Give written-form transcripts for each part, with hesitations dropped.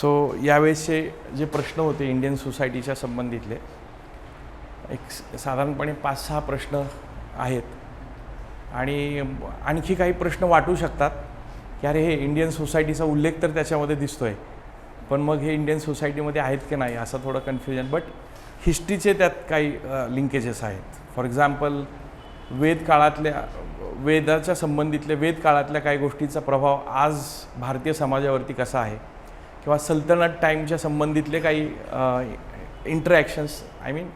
So यावेळेसचे जे प्रश्न होते इंडियन सोसायटीच्या संबंधितले एक साधारणपणे 5-6 प्रश्न आहेत आणि आणखी काही प्रश्न वाटू शकतात की अरे हे इंडियन सोसायटीचा उल्लेख तर त्याच्यामध्ये दिसतोय, पण मग हे इंडियन सोसायटीमध्ये आहेत की नाही असं थोडं कन्फ्युजन. बट हिस्ट्रीचे त्यात काही लिंकेजेस आहेत. फॉर एक्झाम्पल वेदाच्या संबंधितले वेद काळातल्या काही गोष्टीचा प्रभाव आज भारतीय समाजावरती कसा आहे, किंवा सल्तनत टाईमच्या संबंधितले काही इंटरॅक्शन्स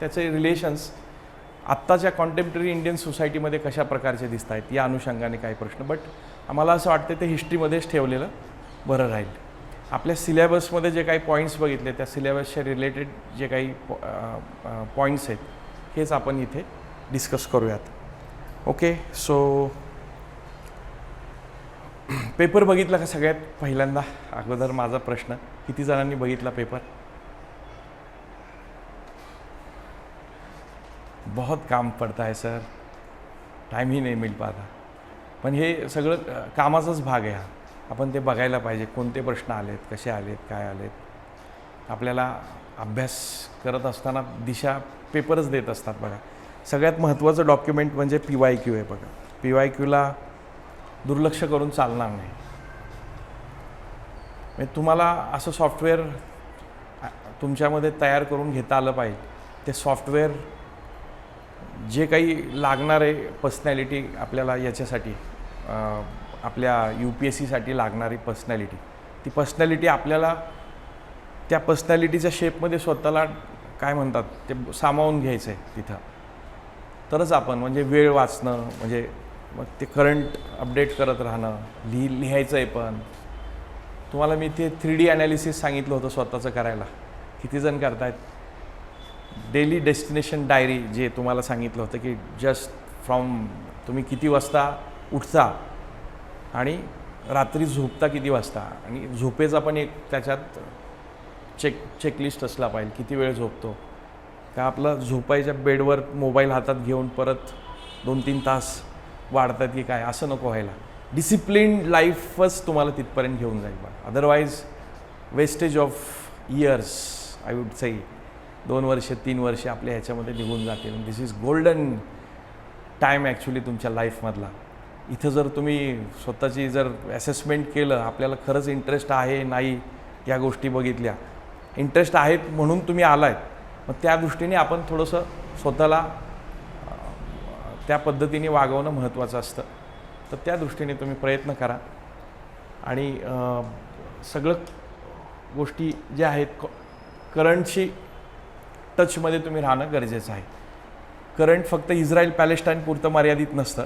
त्याचे रिलेशन्स आत्ताच्या कॉन्टेम्पररी इंडियन सोसायटीमध्ये कशा प्रकारचे दिसत आहेत या अनुषंगाने काही प्रश्न. बट आम्हाला असं वाटतं ते हिस्ट्रीमध्येच ठेवलेलं बरं राहील. आपल्या सिलेबसमध्ये जे काही पॉईंट्स बघितले त्या सिलेबसच्या रिलेटेड जे काही पॉईंट्स आहेत हेच आपण इथे डिस्कस करूयात. ओके, सो पेपर बघितला का सगळ्यात पहिल्यांदा? अगोदर माझा प्रश्न, किती जणांनी बघितला पेपर? बहुत काम पड़ता है सर, टाइम ही नहीं मिल पाता. पण हे सगळं कामाचाच भाग आहे हा. आपण ते बघायला पाहिजे, कोणते प्रश्न आलेत, कसे आलेत, काय आलेत. आपल्याला अभ्यास करत असताना दिशा पेपरच देत असतात. बघा, सगळ्यात महत्त्वाचं डॉक्युमेंट म्हणजे PYQ आहे. बघा, PYQला दुर्लक्ष करून चालणार नाही. म्हणजे तुम्हाला असं सॉफ्टवेअर तुमच्यामध्ये तयार करून घेता आलं पाहिजे. ते सॉफ्टवेअर जे काही लागणार आहे पर्सनॅलिटी आपल्याला याच्यासाठी आपल्या UPSCसाठी लागणारी पर्सनॅलिटी, ती पर्सनॅलिटी आपल्याला त्या पर्सनॅलिटीच्या शेपमध्ये स्वतःला काय म्हणतात ते सामावून घ्यायचं आहे तिथं. तरच आपण म्हणजे वेळ वाचणं, म्हणजे मग ते करंट अपडेट करत राहणं, लिहायचं आहे. पण तुम्हाला मी ते 3D ॲनालिसिस सांगितलं होतं स्वतःचं करायला. किती जण करतायत? डेली डेस्टिनेशन डायरी जे तुम्हाला सांगितलं होतं की जस्ट फ्रॉम तुम्ही किती वाजता उठता आणि रात्री झोपता किती वाजता, आणि झोपेचा पण एक त्याच्यात चेकलिस्ट असला पाहिजे. किती वेळ झोपतो का? आपलं झोपायच्या बेडवर मोबाईल हातात घेऊन परत 2-3 तास वाढतात की काय, असं नको व्हायला. डिसिप्लिन्ड लाईफच तुम्हाला तिथपर्यंत घेऊन जाईल बा. Otherwise wastage of years I would say. 2 वर्ष 3 वर्ष आपल्या ह्याच्यामध्ये निघून जातील. दिस इज गोल्डन टाईम ॲक्च्युली तुमच्या लाईफमधला. इथं जर तुम्ही स्वतःची जर ॲसेसमेंट केलं, आपल्याला खरंच इंटरेस्ट आहे नाही या गोष्टी बघितल्या, इंटरेस्ट आहेत म्हणून तुम्ही आलायत, मग त्या दृष्टीने आपण थोडंसं स्वतःला त्या पद्धतीने वागवणं महत्त्वाचं असतं. तर त्या दृष्टीने तुम्ही प्रयत्न करा आणि सगळं गोष्टी ज्या आहेत करंटशी टचमध्ये तुम्ही राहणं गरजेचं आहे. करंट फक्त इस्रायल पॅलेस्टाईन पुरतं मर्यादित नसतं.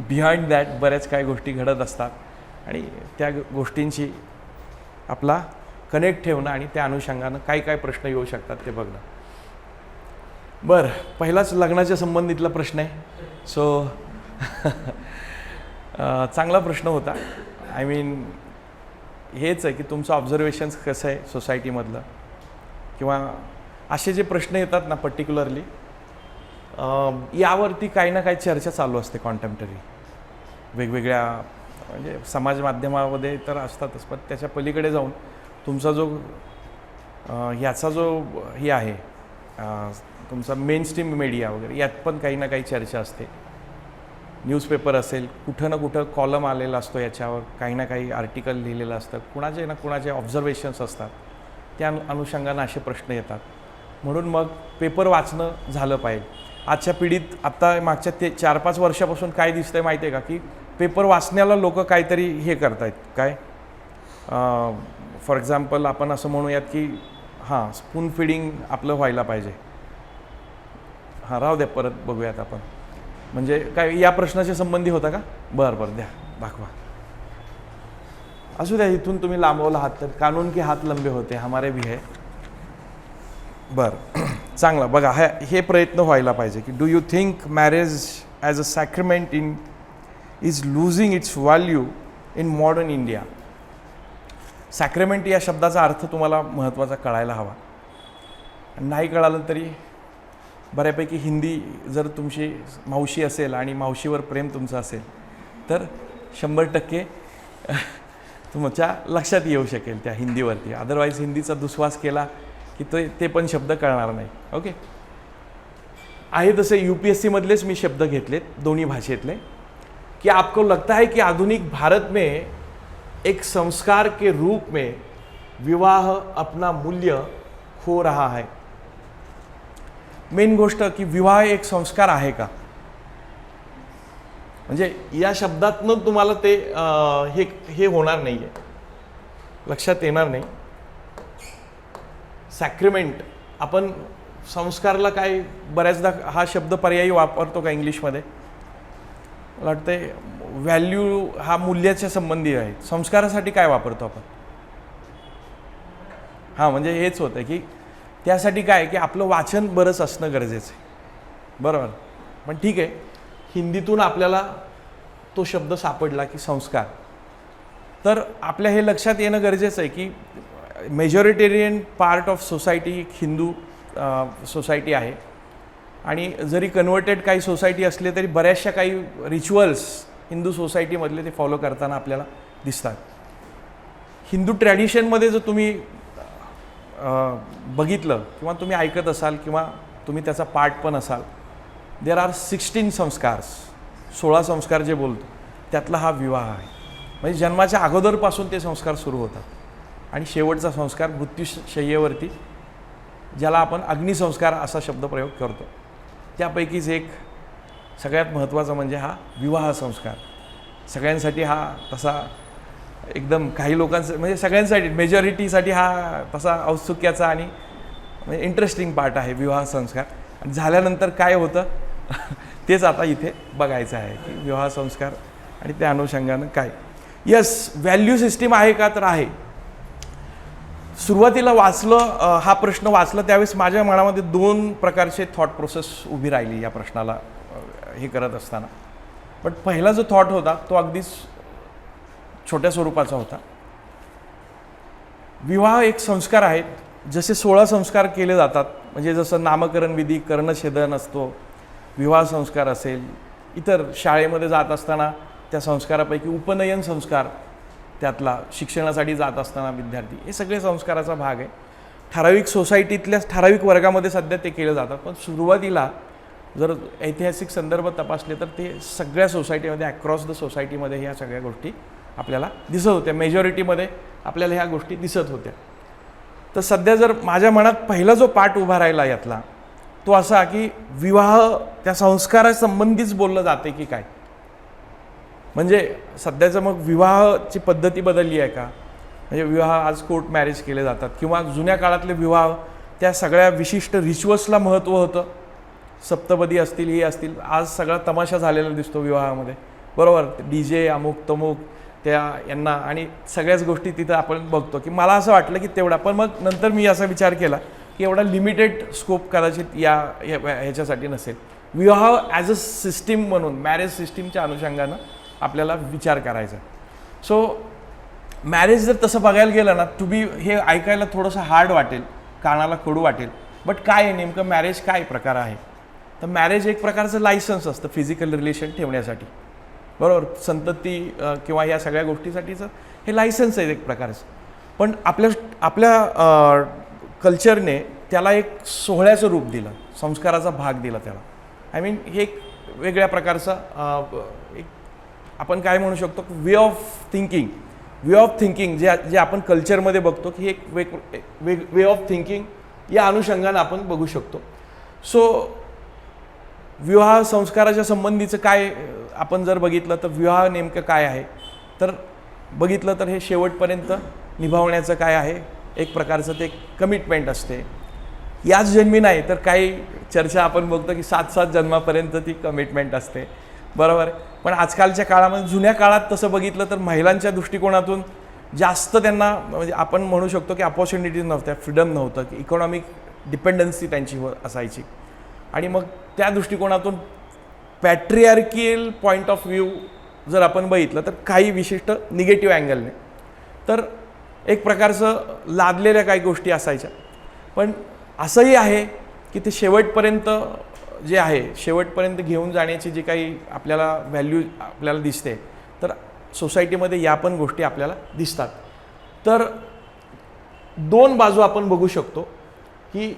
बिहाइंड दॅट बऱ्याच काही गोष्टी घडत असतात आणि त्या गोष्टींची आपला कनेक्ट ठेवणं आणि त्या अनुषंगानं काय काय प्रश्न येऊ शकतात ते बघणं. बरं, पहिलाच लग्नाच्या संबंधितला प्रश्न आहे. सो चांगला प्रश्न होता. हेच आहे की तुमचं ऑब्झर्वेशन्स कसं आहे सोसायटीमधलं, किंवा असे जे प्रश्न येतात ना पर्टिक्युलरली यावरती काही ना काही चर्चा चालू असते कॉन्टेम्पररी वेगवेगळ्या म्हणजे समाज माध्यमामध्ये तर असतातच. पण त्याच्या पलीकडे जाऊन तुमचा जो ह्याचा जो हे आहे तुमचा मेनस्ट्रीम मीडिया वगैरे यात पण काही ना काही चर्चा असते. न्यूजपेपर असेल, कुठं ना कुठं कॉलम आलेला असतो, याच्यावर काही ना काही आर्टिकल लिहिलेलं असतं, कुणाचे ना कुणाचे ऑब्झर्वेशन्स असतात. त्या अनुषंगानं असे प्रश्न येतात. म्हणून मग पेपर वाचणं झालं पाहिजे. आजच्या पिढीत आत्ता मागच्या 4-5 वर्षापासून काय दिसतंय माहिती आहे का, की पेपर वाचण्याला लोक काहीतरी हे करतायत. काय फॉर एक्झाम्पल आपण असं म्हणूयात की स्पून फिडिंग आपलं व्हायला पाहिजे. राहू द्या, परत बघूयात आपण. म्हणजे काय या प्रश्नाच्या संबंधी होता का? बरं द्या, दाखवा. असू द्या, इथून तुम्ही लांबवला हात तर कानून के हात लंबे होते हमारे भी है. बरं, चांगलं बघा. हे प्रयत्न व्हायला पाहिजे की do you think marriage as a sacrament is losing its value in modern India. Sacrament या शब्दाचा अर्थ तुम्हाला महत्त्वाचा कळायला हवा. नाही कळालं तरी बऱ्यापैकी हिंदी जर तुमची मावशी असेल आणि मावशीवर प्रेम तुमचं असेल तर 100% तुमच्या लक्षात येऊ शकेल त्या हिंदीवरती. अदरवाईज हिंदीचा दुस्वास केला की ते पण शब्द कळणार नाही. ओके, आहे तसे UPSC मधलेच मी शब्द घेतलेत दोन्ही भाषेतले, कि आपको लगता है कि आधुनिक भारत में एक संस्कार के रूप में विवाह अपना मूल्य खो रहा है. मेन गोष्ट की विवाह एक संस्कार आहे का, म्हणजे या शब्दातनं तुम्हाला ते हे होणार नाही आहे, लक्षात येणार नाही. सॅक्रिमेंट, आपण संस्कारला काय बऱ्याचदा हा शब्द पर्यायी वापरतो का इंग्लिशमध्ये, मला वाटते व्हॅल्यू हा मूल्याच्या संबंधी आहे. संस्कारासाठी काय वापरतो आपण, हां म्हणजे हेच होतं की त्यासाठी काय की आपलं वाचन बरंच असणं गरजेचं आहे, बरोबर. पण ठीक आहे, हिंदीतून आपल्याला तो शब्द सापडला की संस्कार, तर आपल्या हे लक्षात येणं गरजेचं आहे की majoritarian part of society Hindu society आहे, आणि जरी कन्वर्टेड काही सोसायटी असले तरी बऱ्याचशा काही रिच्युअल्स हिंदू सोसायटीमधले ते फॉलो करताना आपल्याला दिसतात. हिंदू ट्रॅडिशनमध्ये जर तुम्ही बघितलं किंवा तुम्ही ऐकत असाल किंवा तुम्ही त्याचा पार्ट पण असाल, देर आर 16 संस्कार, 16 संस्कार जे बोलतो त्यातला हा विवाह आहे. म्हणजे जन्माच्या अगोदरपासून ते संस्कार सुरू होतात आणि शेवटचा संस्कार मृत्यूशय्येवरती, ज्याला आपण अग्निसंस्कार असा शब्दप्रयोग करतो, त्यापैकीच एक सगळ्यात महत्त्वाचा म्हणजे हा विवाह संस्कार. सगळ्यांसाठी हा तसा एकदम, काही लोकांसाठी म्हणजे सगळ्यांसाठी, मेजॉरिटीसाठी हा तसा औत्सुक्याचा आणि म्हणजे इंटरेस्टिंग पार्ट आहे विवाह संस्कार. आणि झाल्यानंतर काय होतं तेच आता इथे बघायचं आहे की विवाह संस्कार आणि त्या अनुषंगानं काय. यस, व्हॅल्यू सिस्टीम आहे का, तर आहे. सुरुवातीला वाचलं, हा प्रश्न वाचला त्यावेळेस माझ्या मनामध्ये 2 प्रकारचे थॉट प्रोसेस उभी राहिली या प्रश्नाला हे करत असताना. बट पहिला जो थॉट होता तो अगदीच छोट्या स्वरूपाचा होता. विवाह एक संस्कार आहेत, जसे 16 संस्कार केले जातात, म्हणजे जसं नामकरण विधी, कर्णछेदन असतो, विवाह संस्कार असेल, इतर शाळेमध्ये जात असताना त्या संस्कारापैकी उपनयन संस्कार, त्यातला शिक्षणासाठी जात असताना विद्यार्थी, हे सगळे संस्काराचा भाग आहे. ठराविक सोसायटीतल्या ठराविक वर्गामध्ये सध्या ते केले जातात, पण सुरुवातीला जर ऐतिहासिक संदर्भ तपासले तर ते सगळ्या सोसायटीमध्ये, अक्रॉस द सोसायटीमध्ये ह्या सगळ्या गोष्टी आपल्याला दिसत होत्या. मेजॉरिटीमध्ये आपल्याला ह्या गोष्टी दिसत होत्या. तर सध्या जर माझ्या मनात पहिला जो पार्ट उभा राहिला यातला, तो असा की विवाह त्या संस्कारासंबंधीच बोललं जाते की काय, म्हणजे सध्याचं मग विवाहाची पद्धती बदलली आहे का, म्हणजे विवाह आज कोर्ट मॅरेज केले जातात, किंवा जुन्या काळातले विवाह त्या सगळ्या विशिष्ट रिच्युअल्सला महत्त्व होतं, सप्तपदी असतील, हे असतील, आज सगळा तमाशा झालेला दिसतो विवाहामध्ये, बरोबर. DJ अमुक तमुक त्या यांना आणि सगळ्याच गोष्टी तिथं आपण बघतो. की मला असं वाटलं की तेवढा, पण मग नंतर मी असा विचार केला की एवढा लिमिटेड स्कोप कदाचित ह्याच्यासाठी नसेल. विवाह ॲज अ सिस्टीम म्हणून, मॅरेज सिस्टीमच्या अनुषंगानं आपल्याला विचार करायचा. सो मॅरेज जर तसं बघायला गेलं ना, हे ऐकायला थोडंसं हार्ड वाटेल, कानाला कडू वाटेल, बट काय आहे नेमकं मॅरेज, काय प्रकार आहे. तर मॅरेज एक प्रकारचं लायसन्स असतं फिजिकल रिलेशन ठेवण्यासाठी, बरोबर. संतती किंवा या सगळ्या गोष्टीसाठीचं हे लायसन्स आहे एक प्रकारचं. पण आपल्या कल्चरने त्याला एक सोहळ्याचं रूप दिलं, संस्काराचा भाग दिला त्याला. आय मीन हे एक वेगळ्या प्रकारचं एक आपण काय म्हणू शकतो, वे ऑफ थिंकिंग जे आपण कल्चरमध्ये बघतो की हे एक वे ऑफ थिंकिंग या अनुषंगानं आपण बघू शकतो. सो विवाह संस्काराच्या संबंधीचं काय आपण जर बघितलं तर विवाह नेमकं काय आहे, तर बघितलं तर हे शेवटपर्यंत निभावण्याचं काय आहे, एक प्रकारचं ते कमिटमेंट असते. याच जन्मी नाही तर काही चर्चा आपण बघतो की 7 जन्मापर्यंत ती कमिटमेंट असते, बरोबर आहे. पण आजकालच्या काळामध्ये, जुन्या काळात तसं बघितलं तर महिलांच्या दृष्टिकोनातून जास्त त्यांना, म्हणजे आपण म्हणू शकतो की अपॉर्च्युनिटीज नव्हत्या, फ्रीडम नव्हतं, की इकॉनॉमिक डिपेंडन्सी त्यांची असायची. आणि मग त्या दृष्टिकोनातून पॅट्रियार्कियल पॉईंट ऑफ व्ह्यू जर आपण बघितलं तर काही विशिष्ट निगेटिव्ह अँगलने, तर एक प्रकारचं लादलेल्या काही गोष्टी असायच्या. पण असंही आहे की ते शेवटपर्यंत जे आहे, शेवटपर्यंत घेऊन जाण्याची जी काही आपल्याला व्हॅल्यू आपल्याला दिसते, तर सोसायटीमध्ये या पण गोष्टी आपल्याला दिसतात. तर दोन बाजू आपण बघू शकतो की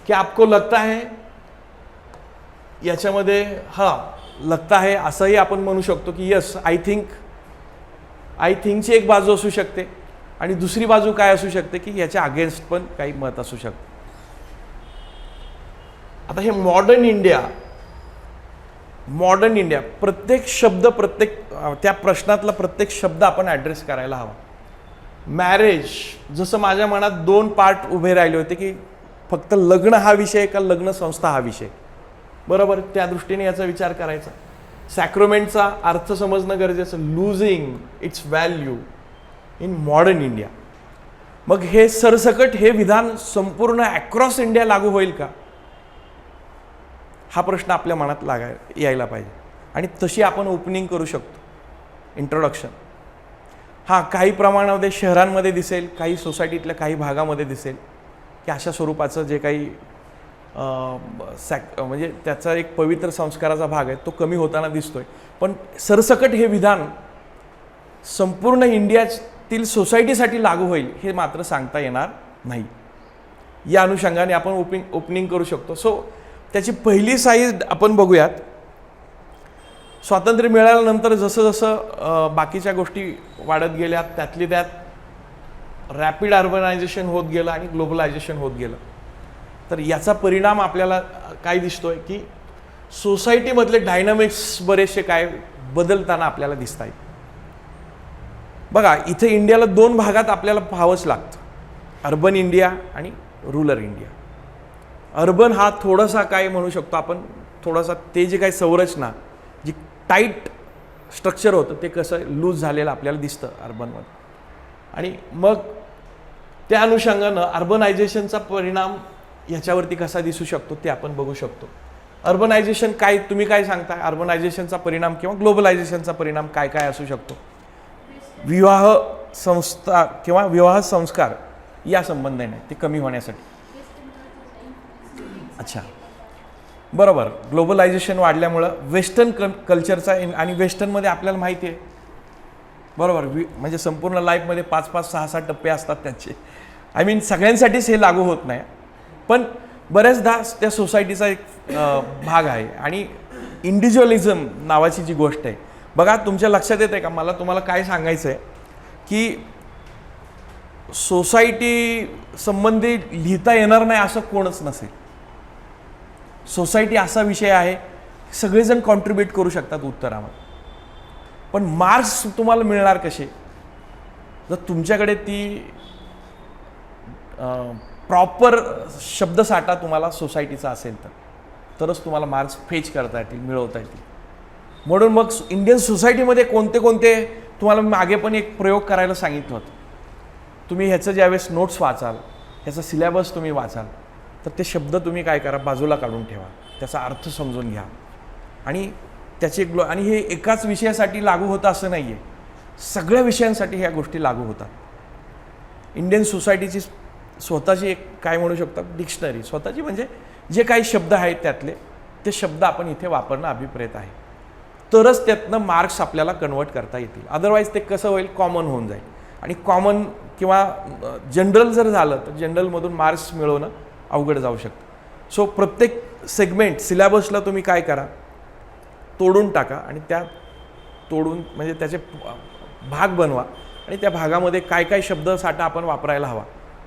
क्या आपको लगता है, याच्यामध्ये लगता है असंही आपण म्हणू शकतो की यस आय थिंकची एक बाजू असू शकते आणि दुसरी बाजू काय असू शकते की याच्या अगेन्स्ट पण काही मत असू शकतं. आता हे मॉडर्न इंडिया प्रत्येक शब्द त्या प्रश्नातला प्रत्येक शब्द आपण ॲड्रेस करायला हवा. मॅरेज, जसं माझ्या मनात दोन पार्ट उभे राहिले होते की फक्त लग्न हा विषय का लग्न संस्था हा विषय, बरोबर, त्या दृष्टीने याचा विचार करायचा. सॅक्रोमेंटचा अर्थ समजणं गरजेचं, losing it's value in modern India. मग हे सरसकट हे विधान संपूर्ण अक्रॉस इंडिया लागू होईल का, हा प्रश्न आपल्या मनात यायला पाहिजे. आणि तशी आपण ओपनिंग करू शकतो, इंट्रोडक्शन. काही प्रमाणामध्ये शहरांमध्ये दिसेल, काही सोसायटीतल्या काही भागामध्ये दिसेल की अशा स्वरूपाचं जे काही म्हणजे त्याचा एक पवित्र संस्काराचा भाग आहे तो कमी होताना दिसतोय. पण सरसकट हे विधान संपूर्ण इंडियातील सोसायटीसाठी लागू होईल हे मात्र सांगता येणार नाही. या अनुषंगाने आपण ओपनिंग करू शकतो. सो त्याची पहिली साईज आपण बघूयात. स्वातंत्र्य मिळाल्यानंतर जसं जसं बाकीच्या गोष्टी वाढत गेल्या, त्यातली त्यात रॅपिड अर्बनायझेशन होत गेलं आणि ग्लोबलायझेशन होत गेलं. तर याचा परिणाम आपल्याला काय दिसतोय की सोसायटीमधले डायनामिक्स बरेचसे काय बदलताना आपल्याला दिसत आहेत. बघा, इथे इंडियाला दोन भागात आपल्याला पाहावंच लागतं, अर्बन इंडिया आणि रुरल इंडिया. अर्बन हा थोडासा काय म्हणू शकतो आपण, थोडासा ते जे काही संरचना जी टाईट स्ट्रक्चर होतं ते कसं लूज झालेलं आपल्याला दिसतं अर्बनमध्ये. आणि मग त्या अनुषंगानं अर्बनायझेशनचा परिणाम ह्याच्यावरती कसा दिसू शकतो ते आपण बघू शकतो. अर्बनायझेशन काय, तुम्ही काय सांगता, अर्बनायझेशनचा परिणाम किंवा ग्लोबलायझेशनचा परिणाम काय काय असू शकतो? विवाह संस्था किंवा विवाह संस्कार या संबंधाने ते कमी होण्यासाठी. अच्छा, बरोबर. ग्लोबलायझेशन वाढल्यामुळं वेस्टर्न कल्चरचा, आणि वेस्टर्नमध्ये आपल्याला माहिती आहे, बरोबर, म्हणजे संपूर्ण लाईफमध्ये 5-5, 6-6 टप्पे असतात त्यांचे. आय मीन सगळ्यांसाठीच हे लागू होत नाही, पण बऱ्याचदा त्या सोसायटीचा एक भाग आहे. आणि इंडिव्हिज्युअलिझम नावाची जी गोष्ट आहे, बघा तुमच्या लक्षात येते का, मला तुम्हाला काय सांगायचं आहे की सोसायटी संबंधी लिहिता येणार नाही असं कोणच नसेल. सोसायटी असा विषय आहे सगळेजण कॉन्ट्रीब्यूट करू शकतात उत्तरामध्ये. पण मार्क्स तुम्हाला मिळणार कसे, जर तुमच्याकडे ती प्रॉपर शब्दसाठा तुम्हाला सोसायटीचा असेल तरच तुम्हाला मार्क्स फेच करता येतील, मिळवता येतील. म्हणून मग इंडियन सोसायटीमध्ये कोणते कोणते, तुम्हाला मागे पण एक प्रयोग करायला सांगितलं होतं. तुम्ही ह्याचं ज्यावेळेस नोट्स वाचाल, ह्याचा सिलेबस तुम्ही वाचाल, तर ते शब्द तुम्ही काय करा, बाजूला काढून ठेवा, त्याचा अर्थ समजून घ्या. आणि त्याचे आणि हे एकाच विषयासाठी लागू होतं असं नाही आहे, सगळ्या विषयांसाठी ह्या गोष्टी लागू होतात. इंडियन सोसायटीची स्वतःची एक काय म्हणू शकतात डिक्शनरी स्वतःची, म्हणजे जे काही शब्द आहेत त्यातले ते शब्द आपण इथे वापरणं अभिप्रेत आहे, तरच त्यातनं मार्क्स आपल्याला कन्वर्ट करता येतील. अदरवाईज ते कसं होईल, कॉमन होऊन जाईल. आणि कॉमन किंवा जनरल जर झालं तर जनरलमधून मार्क्स मिळवणं अवघड जाऊ शकतं. सो प्रत्येक सेगमेंट सिलेबसला तुम्ही काय करा, तोडून टाका आणि त्या तोडून म्हणजे त्याचे भाग बनवा आणि त्या भागामध्ये काय काय शब्दसाठा आपण वापरायला हवा,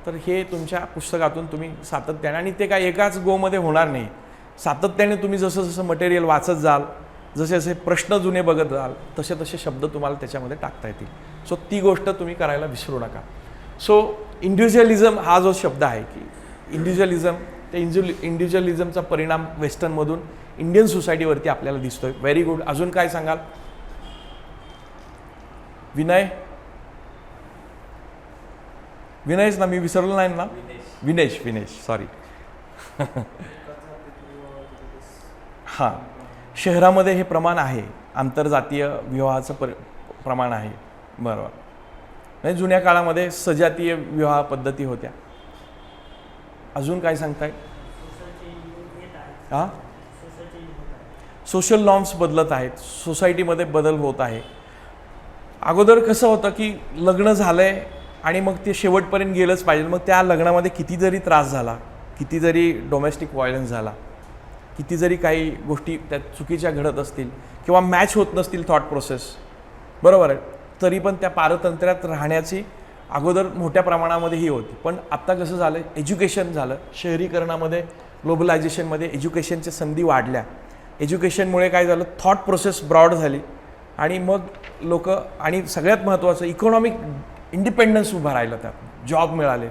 तर हे तुमच्या पुस्तकातून तुम्ही सातत्याने, आणि ते काय एकाच गोमध्ये होणार नाही, सातत्याने तुम्ही जसं जसं मटेरियल वाचत जाल, जसे जसे प्रश्न जुने बघत जाल, तसे तसे शब्द तुम्हाला त्याच्यामध्ये टाकता येतील. सो ती गोष्ट तुम्ही करायला विसरू नका. सो इंडिव्हिज्युअलिझम हा जो शब्द आहे की इंडिव्हिज्युअलिझम, त्या इंडिव्हिज्युअलिझमचा परिणाम वेस्टर्नमधून इंडियन सोसायटीवरती आपल्याला दिसतोय. Very good. अजून काय सांगाल? विनयच ना, मी विसरलो नाही ना, विनेश सॉरी. हां, शहरामध्ये हे प्रमाण आहे, आंतरजातीय विवाहाचं प्रमाण आहे, बरोबर. म्हणजे जुन्या काळामध्ये सजातीय विवाह पद्धती होत्या. अजून काय सांगताय? हां, सोशल नॉर्म्स बदलत आहेत, सोसायटीमध्ये बदल होत आहे. अगोदर कसं होतं की लग्न झालंय आणि मग ते शेवटपर्यंत गेलंच पाहिजे, मग त्या लग्नामध्ये किती जरी त्रास झाला, किती जरी डोमेस्टिक व्हायलन्स झाला, किती जरी काही गोष्टी त्या चुकीच्या घडत असतील किंवा मॅच होत नसतील थॉट प्रोसेस, बरोबर आहे, तरी पण त्या पारतंत्र्यात राहण्याची अगोदर मोठ्या प्रमाणामध्ये ही होती. पण आत्ता कसं झालं, एज्युकेशन झालं, शहरीकरणामध्ये, ग्लोबलायझेशनमध्ये एज्युकेशनच्या संधी वाढल्या. एज्युकेशनमुळे काय झालं, थॉट प्रोसेस ब्रॉड झाली आणि मग लोक, आणि सगळ्यात महत्त्वाचं इकॉनॉमिक इंडिपेंडन्स उभा राहिलं, त्यात जॉब मिळाले,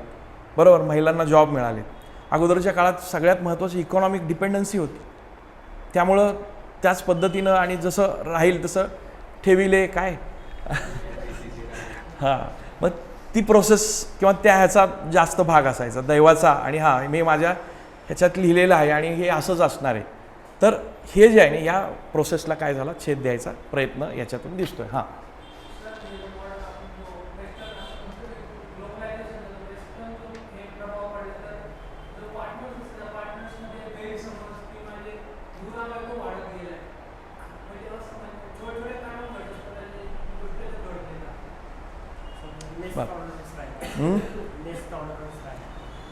बरोबर, महिलांना जॉब मिळाले. अगोदरच्या काळात सगळ्यात महत्त्वाची इकॉनॉमिक डिपेंडन्सी होती. त्यामुळं त्याच पद्धतीनं आणि जसं राहील तसं ठेविले काय हां, मग ती प्रोसेस किंवा त्या ह्याचा जास्त भाग असायचा दैवाचा, आणि हां मी माझ्या ह्याच्यात लिहिलेलं आहे आणि हे असंच असणार आहे. तर हे जे आहे ना, या प्रोसेसला काय झाला, छेद द्यायचा प्रयत्न याच्यातून दिसतोय. हां,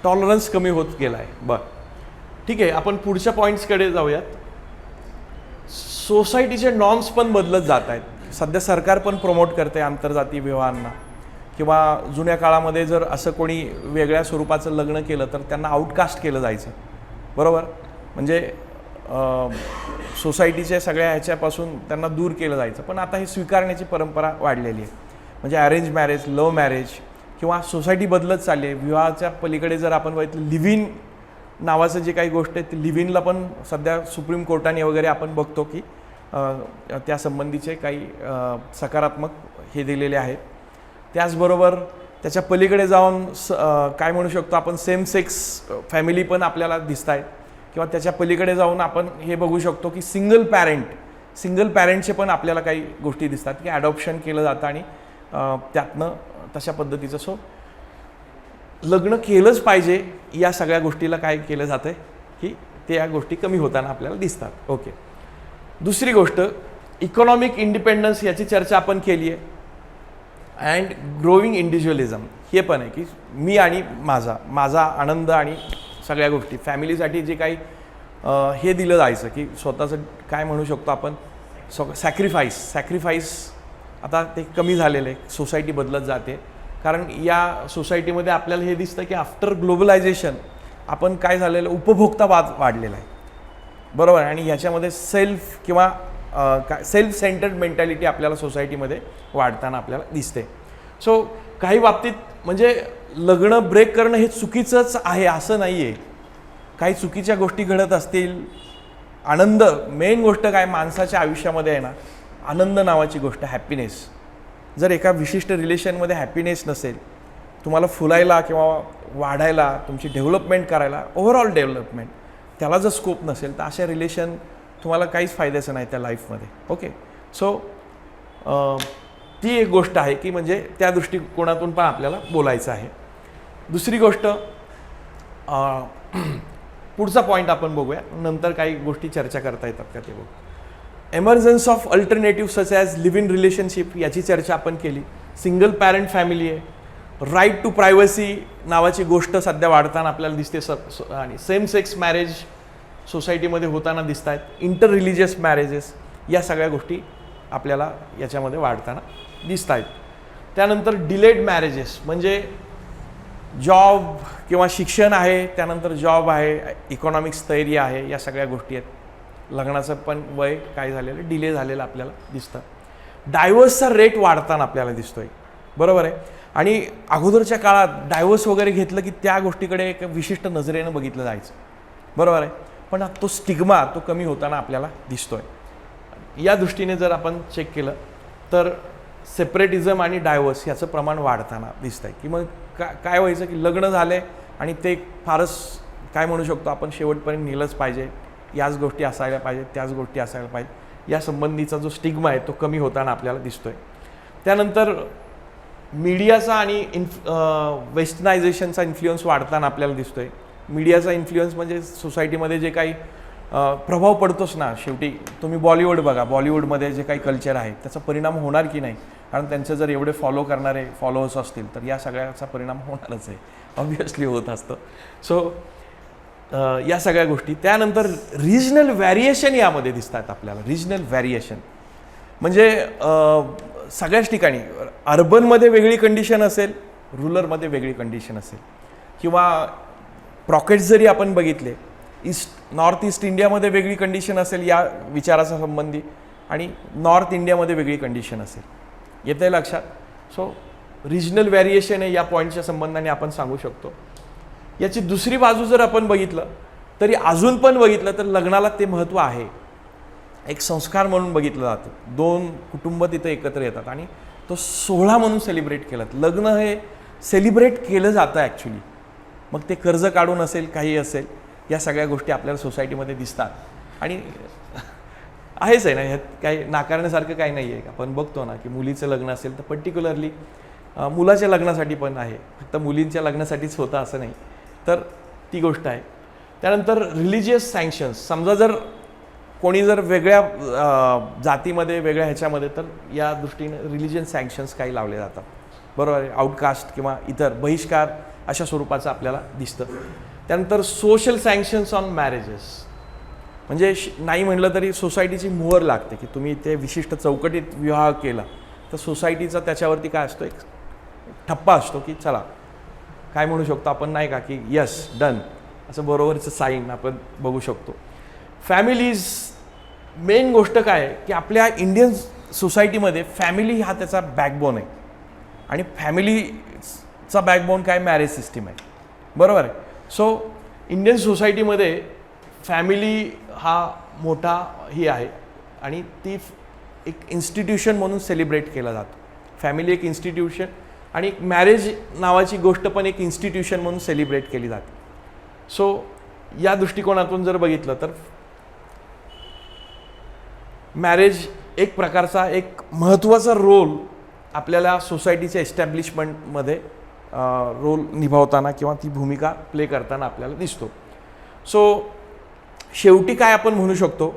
टॉलरन्स कमी होत गेला आहे. बरं, ठीक आहे, आपण पुढच्या पॉईंट्सकडे जाऊयात. सोसायटीचे नॉर्म्स पण बदलत जात आहेत. सध्या सरकार पण प्रमोट करते आंतरजातीय विवाहांना, किंवा जुन्या काळामध्ये जर असं कोणी वेगळ्या स्वरूपाचं लग्न केलं तर त्यांना आउटकास्ट केलं जायचं, बरोबर, म्हणजे सोसायटीच्या सगळ्या ह्याच्यापासून त्यांना दूर केलं जायचं. पण आता हे स्वीकारण्याची परंपरा वाढलेली आहे. म्हणजे अरेंज मॅरेज, लव्ह मॅरेज, किंवा सोसायटी बदलत चालली आहे. विवाहाच्या पलीकडे जर आपण बघितलं, लिव्ह इन नावाचं जे काही गोष्ट आहे, ती लिव्ह इनला पण सध्या सुप्रीम कोर्टाने वगैरे आपण बघतो की त्या संबंधीचे काही सकारात्मक हे दिलेले आहेत. त्याचबरोबर त्याच्या पलीकडे जाऊन काय म्हणू शकतो आपण, सेम सेक्स फॅमिली पण आपल्याला दिसत आहेत, किंवा त्याच्या पलीकडे जाऊन आपण हे बघू शकतो की सिंगल पॅरेंटचे पण आपल्याला काही गोष्टी दिसतात की ॲडॉप्शन केलं जातं आणि त्यातनं तशा पद्धतीचं. सो लग्न केलंच पाहिजे या सगळ्या गोष्टीला काय केलं जातं आहे की त्या गोष्टी कमी होताना आपल्याला दिसतात. ओके, दुसरी गोष्ट, इकॉनॉमिक इंडिपेंडन्स, याची चर्चा आपण केली आहे. अँड ग्रोविंग इंडिव्हिज्युअलिझम, हे पण आहे की मी आणि माझा आनंद आणि सगळ्या गोष्टी, फॅमिलीसाठी जे काही हे दिलं जायचं की स्वतःचं काय म्हणू शकतो आपण, सॅक्रिफाईस आता ते कमी झालेलं आहे. सोसायटी बदलत जाते, कारण या सोसायटीमध्ये आपल्याला हे दिसतं की आफ्टर ग्लोबलायझेशन आपण काय झालेलं, उपभोक्तावाद वाढलेला आहे, बरोबर, आणि ह्याच्यामध्ये सेल्फ किंवा सेल्फ सेंटर्ड मेंटॅलिटी आपल्याला सोसायटीमध्ये वाढताना आपल्याला दिसते. सो काही बाबतीत म्हणजे लग्न ब्रेक करणं हे चुकीचंच आहे असं नाही आहे. काही चुकीच्या गोष्टी घडत असतील. आनंद, मेन गोष्ट काय माणसाच्या आयुष्यामध्ये आहे ना, आनंद नावाची गोष्ट, हॅपीनेस. जर एका विशिष्ट रिलेशनमध्ये हॅपीनेस नसेल, तुम्हाला फुलायला किंवा वाढायला, तुमची डेव्हलपमेंट करायला, ओव्हरऑल डेव्हलपमेंट, त्याला जर स्कोप नसेल तर अशा रिलेशन तुम्हाला काहीच फायद्याचं नाही त्या लाईफमध्ये. ओके, सो ती एक गोष्ट आहे की म्हणजे त्या दृष्टिकोनातून पण आपल्याला बोलायचं आहे. दुसरी गोष्ट, पुढचा पॉईंट आपण बघूया, नंतर काही गोष्टी चर्चा करता येतात का ते बघू. Emergence of alternative such as live in relationship, याची चर्चा आपण केली. सिंगल पॅरेंट फॅमिली आहे. राईट टू प्रायव्हसी नावाची गोष्ट सध्या वाढताना आपल्याला दिसते. आणि सेम सेक्स मॅरेज सोसायटीमध्ये होताना दिसत आहेत. इंटर रिलिजियस मॅरेजेस, या सगळ्या गोष्टी आपल्याला याच्यामध्ये वाढताना दिसत आहेत. त्यानंतर डिलेड मॅरेजेस, म्हणजे जॉब किंवा शिक्षण आहे, त्यानंतर जॉब आहे, इकॉनॉमिक स्थैर्य आहे, या सगळ्या गोष्टी आहेत. लग्नाचं पण वय काय झालेलं, डिले झालेलं आपल्याला दिसतं. डायव्हर्सचा रेट वाढताना आपल्याला दिसतोय, बरोबर आहे. आणि अगोदरच्या काळात डायव्हर्स वगैरे घेतलं की त्या गोष्टीकडे एक विशिष्ट नजरेनं बघितलं जायचं, बरोबर आहे. पण तो स्टिग्मा तो कमी होताना आपल्याला दिसतोय. या दृष्टीने जर आपण चेक केलं तर सेपरेटिझम आणि डायव्हर्स याचं प्रमाण वाढताना दिसतं आहे. की मग काय व्हायचं की लग्न झाले आणि ते फारच काय म्हणू शकतो आपण, शेवटपर्यंत नेलंच पाहिजे, याच गोष्टी असायला पाहिजे, त्याच गोष्टी असायला पाहिजे, या संबंधीचा जो स्टिग्मा आहे तो कमी होताना आपल्याला दिसतोय. त्यानंतर मीडियाचा आणि वेस्टर्नायझेशनचा इन्फ्लुअन्स वाढताना आपल्याला दिसतोय. मीडियाचा इन्फ्लुअन्स म्हणजे सोसायटीमध्ये जे काही प्रभाव पडतोच ना, शेवटी तुम्ही बॉलिवूड बघा, बॉलिवूडमध्ये जे काही कल्चर आहे त्याचा परिणाम होणार की नाही. कारण त्यांचे जर एवढे फॉलो करणारे फॉलोअर्स असतील तर या सगळ्याचा परिणाम होणारच आहे, ऑब्व्हियसली होत असतं. सो या सगळ्या गोष्टी. त्यानंतर रिजनल व्हॅरिएशन यामध्ये दिसतात आपल्याला. रिजनल व्हॅरिएशन म्हणजे सगळ्याच ठिकाणी अर्बनमध्ये वेगळी कंडिशन असेल, रुरलमध्ये वेगळी कंडिशन असेल, किंवा पॉकेट्स जरी आपण बघितले, नॉर्थ ईस्ट इंडियामध्ये वेगळी कंडिशन असेल या विचाराचा संबंधी, आणि नॉर्थ इंडियामध्ये वेगळी कंडिशन असेल. येतं आहे लक्षात? सो रिजनल व्हॅरिएशन आहे या पॉईंटच्या संबंधाने आपण सांगू शकतो. याची दुसरी बाजू जर आपण बघितलं तरी अजून पण बघितलं तर लग्नाला ते महत्त्व आहे. एक संस्कार म्हणून बघितलं जातं. दोन कुटुंब तिथं एकत्र येतात आणि तो सोहळा म्हणून सेलिब्रेट केला. लग्न हे सेलिब्रेट केलं जातं ॲक्च्युली. मग ते कर्ज काढून असेल, काही असेल, या सगळ्या गोष्टी आपल्याला सोसायटीमध्ये दिसतात. आणि आहेच आहे ना, ह्यात काही नाकारण्यासारखं काही नाही आहे. आपण बघतो ना की मुलीचं लग्न असेल तर पर्टिक्युलरली मुलाच्या लग्नासाठी पण आहे, फक्त मुलींच्या लग्नासाठीच होतं असं नाही. तर ती गोष्ट आहे. त्यानंतर रिलिजियस सँक्शन्स. समजा जर कोणी जर वेगळ्या जातीमध्ये, वेगळ्या ह्याच्यामध्ये, तर या दृष्टीने रिलिजियन सँक्शन्स काही लावले जातात. बरोबर आहे. आउटकास्ट किंवा इतर बहिष्कार अशा स्वरूपाचं आपल्याला दिसतं. त्यानंतर सोशल सँक्शन्स ऑन मॅरेजेस. म्हणजे नाही म्हटलं तरी सोसायटीची मोहर लागते की तुम्ही ते विशिष्ट चौकटीत विवाह केला तर सोसायटीचा त्याच्यावरती काय असतो, एक ठप्पा असतो की चला, काय म्हणू शकतो आपण, नाही का, की यस डन, असं बरोबरचं साईन आपण बघू शकतो. फॅमिलीज. मेन गोष्ट काय आहे की आपल्या इंडियन सोसायटीमध्ये फॅमिली हा त्याचा बॅकबोन आहे. आणि फॅमिलीचा बॅकबोन काय, मॅरेज सिस्टीम आहे. बरोबर आहे. सो इंडियन सोसायटीमध्ये फॅमिली हा मोठा ही आहे आणि ती एक इन्स्टिट्यूशन म्हणून सेलिब्रेट केला जातो. फॅमिली एक इन्स्टिट्यूशन आणि एक मॅरेज नावाची गोष्ट पण एक इन्स्टिट्यूशन म्हणून सेलिब्रेट केली जाते. सो या दृष्टिकोनातून जर बघितलं तर मॅरेज एक प्रकारचा एक महत्त्वाचा रोल आपल्याला सोसायटीच्या एस्टॅब्लिशमेंटमध्ये रोल निभावताना किंवा ती भूमिका प्ले करताना आपल्याला दिसतो. सो शेवटी काय आपण म्हणू शकतो,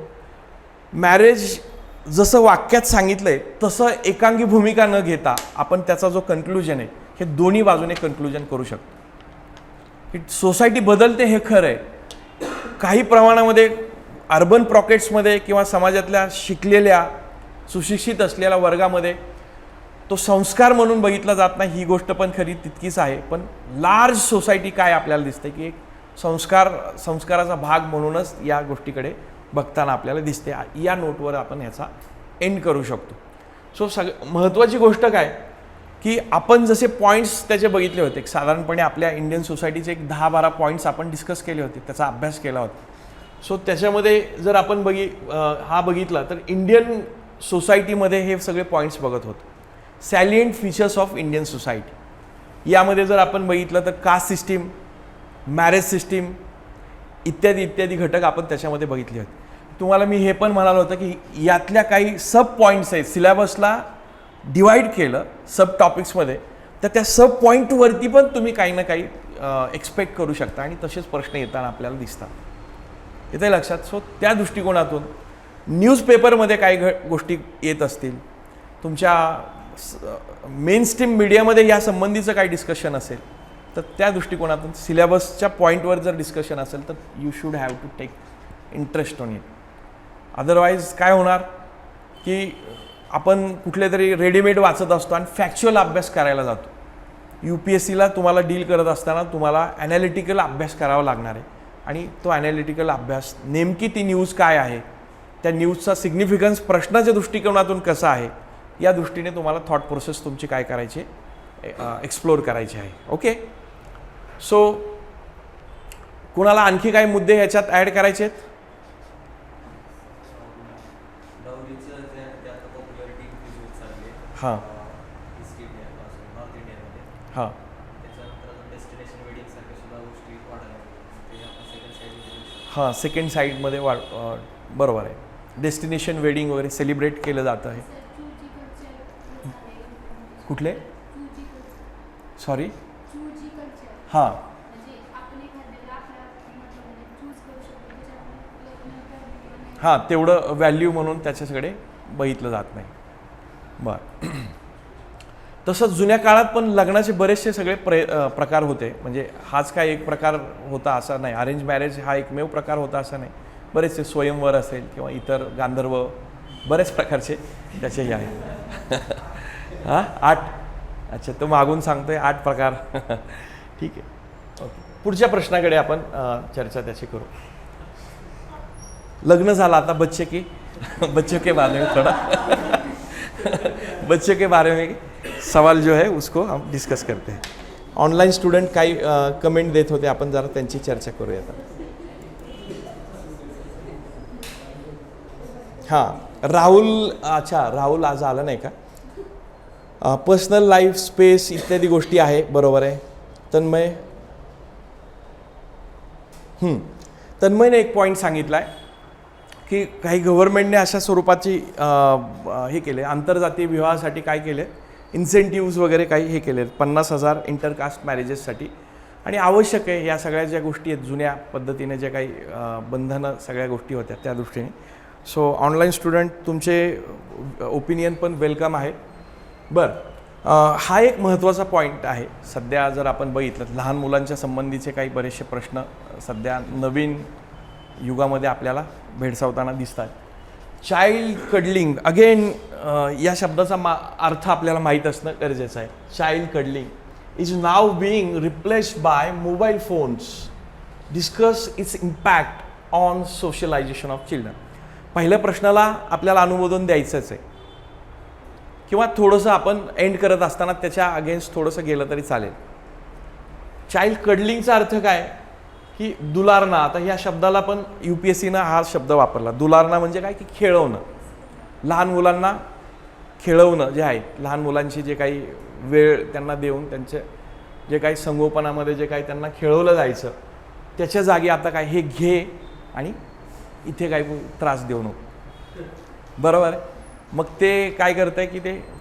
मॅरेज जसं वाक्यात सांगितलं आहे तसं एकांगी भूमिका न घेता आपण त्याचा जो कन्क्लुजन आहे हे दोन्ही बाजूने कन्क्लुजन करू शकतो. की सोसायटी बदलते हे खरं आहे. काही प्रमाणामध्ये अर्बन पॉकेट्समध्ये किंवा समाजातल्या शिकलेल्या, सुशिक्षित असलेल्या वर्गामध्ये तो संस्कार म्हणून बघितला जात नाही, ही गोष्ट पण खरी तितकीच आहे. पण लार्ज सोसायटी काय आपल्याला दिसते की एक संस्काराचा भाग म्हणूनच या गोष्टीकडे बघताना आपल्याला दिसते. या नोटवर आपण ह्याचा एंड करू शकतो. सो महत्त्वाची गोष्ट काय की आपण जसे पॉईंट्स त्याचे बघितले होते, साधारणपणे आपल्या इंडियन सोसायटीचे एक 10-12 पॉईंट्स आपण डिस्कस केले होते, त्याचा अभ्यास केला होता. सो त्याच्यामध्ये जर आपण बघितला तर इंडियन सोसायटीमध्ये हे सगळे पॉईंट्स बघत होतो. सॅलियंट फीचर्स ऑफ इंडियन सोसायटी यामध्ये जर आपण बघितलं तर कास्ट सिस्टीम, मॅरेज सिस्टीम इत्यादी इत्यादी घटक आपण त्याच्यामध्ये बघितले होते. तुम्हाला मी हे पण म्हणालो होतं की यातल्या काही सब पॉईंट्स आहेत, सिलेबसला डिवाईड केलं सब टॉपिक्समध्ये, तर त्या सब पॉईंटवरती पण तुम्ही काही ना काही एक्सपेक्ट करू शकता आणि तसेच प्रश्न येताना आपल्याला दिसतात. येते लक्षात? सो त्या दृष्टिकोनातून न्यूजपेपरमध्ये काही गोष्टी येत असतील, तुमच्या मेनस्ट्रीम मीडियामध्ये या संबंधीचं काही डिस्कशन असेल, तर त्या दृष्टिकोनातून सिलेबसच्या पॉईंटवर जर डिस्कशन असेल तर you should have to take interest on it. Otherwise काय होणार की आपण कुठले तरी रेडीमेड वाचत असतो आणि फॅक्च्युअल अभ्यास करायला जातो. UPSCला तुम्हाला डील करत असताना तुम्हाला ॲनालिटिकल अभ्यास करावा लागणार आहे आणि तो ॲनालिटिकल अभ्यास नेमकी ती न्यूज काय आहे, त्या न्यूजचा सिग्निफिकन्स प्रश्नाच्या दृष्टिकोनातून कसा आहे, या दृष्टीने तुम्हाला थॉट प्रोसेस तुमची काय करायची, एक्सप्लोर करायची आहे. ओके. सो कुणाला आणखी काही मुद्दे ह्याच्यात ॲड करायचे आहेत? हां हां हां सेकंड साईडमध्ये बरोबर आहे. डेस्टिनेशन वेडिंग वगैरे सेलिब्रेट केलं जातं आहे. कुठले? सॉरी. हां हां तेवढं व्हॅल्यू म्हणून त्याच्याकडे बघितलं जात नाही. बरं. तसंच जुन्या काळात पण लग्नाचे बरेचसे सगळे प्रकार होते. म्हणजे हाच काय एक प्रकार होता असा नाही, अरेंज मॅरेज हा एकमेव प्रकार होता असा नाही. बरेचसे स्वयंवर असेल किंवा इतर गांधर्व बरेच प्रकारचे त्याचेही आहेत. हां 8. अच्छा, तो मागून सांगतोय 8 प्रकार. ठीक आहे, ओके. पुढच्या प्रश्नाकडे आपण चर्चा त्याची करू. लग्न झालं आता बच्चे के बारे में थोड़ा बच्चे के बारे में सवाल जो है उसको हम डिस्कस करते हैं. ऑनलाईन स्टुडंट काही कमेंट देत होते, आपण जरा त्यांची चर्चा करूया आता. हां राहुल, अच्छा राहुल आज आला नाही का. पर्सनल लाईफ स्पेस इत्यादी गोष्टी आहे, बरोबर आहे. तन्मयने एक पॉईंट सांगितला आहे की काही गव्हर्नमेंटने अशा स्वरूपाची हे केले, आंतरजातीय विवाहासाठी काय केले, इन्सेंटिव्ज वगैरे काही हे केले 50,000 इंटरकास्ट मॅरेजेससाठी. आणि आवश्यक आहे या सगळ्या ज्या गोष्टी आहेत, जुन्या पद्धतीने ज्या काही बंधनं सगळ्या गोष्टी होत्या त्या दृष्टीने. सो ऑनलाईन स्टुडंट तुमचे ओपिनियन पण वेलकम आहे. बरं, हा एक महत्त्वाचा पॉईंट आहे. सध्या जर आपण बघितलं लहान मुलांच्या संबंधीचे काही बरेचसे प्रश्न सध्या नवीन युगामध्ये आपल्याला भेडसावताना दिसतात. चाइल्ड कडलिंग, अगेन या शब्दाचा अर्थ आपल्याला माहीत असणं गरजेचं आहे. Child cuddling is now being replaced by mobile phones. Discuss it's impact on socialisation of children. पहिल्या प्रश्नाला आपल्याला अनुमोदन द्यायचंच आहे, किंवा थोडंसं आपण एंड करत असताना त्याच्या अगेन्स्ट थोडंसं गेलं तरी चालेल. चाइल्ड कडलिंगचा अर्थ काय की दुलारणा. आता ह्या शब्दाला पण UPSCनं हा शब्द वापरला. दुलारणा म्हणजे काय की खेळवणं, लहान मुलांना खेळवणं जे आहे, लहान मुलांची जे काही वेळ त्यांना देऊन त्यांचे जे काही संगोपनामध्ये जे काही त्यांना खेळवलं जायचं त्याच्या जागी आता काय हे घे आणि इथे काही त्रास देऊ नको, बरोबर आहे. मग ते काय करतं आहे की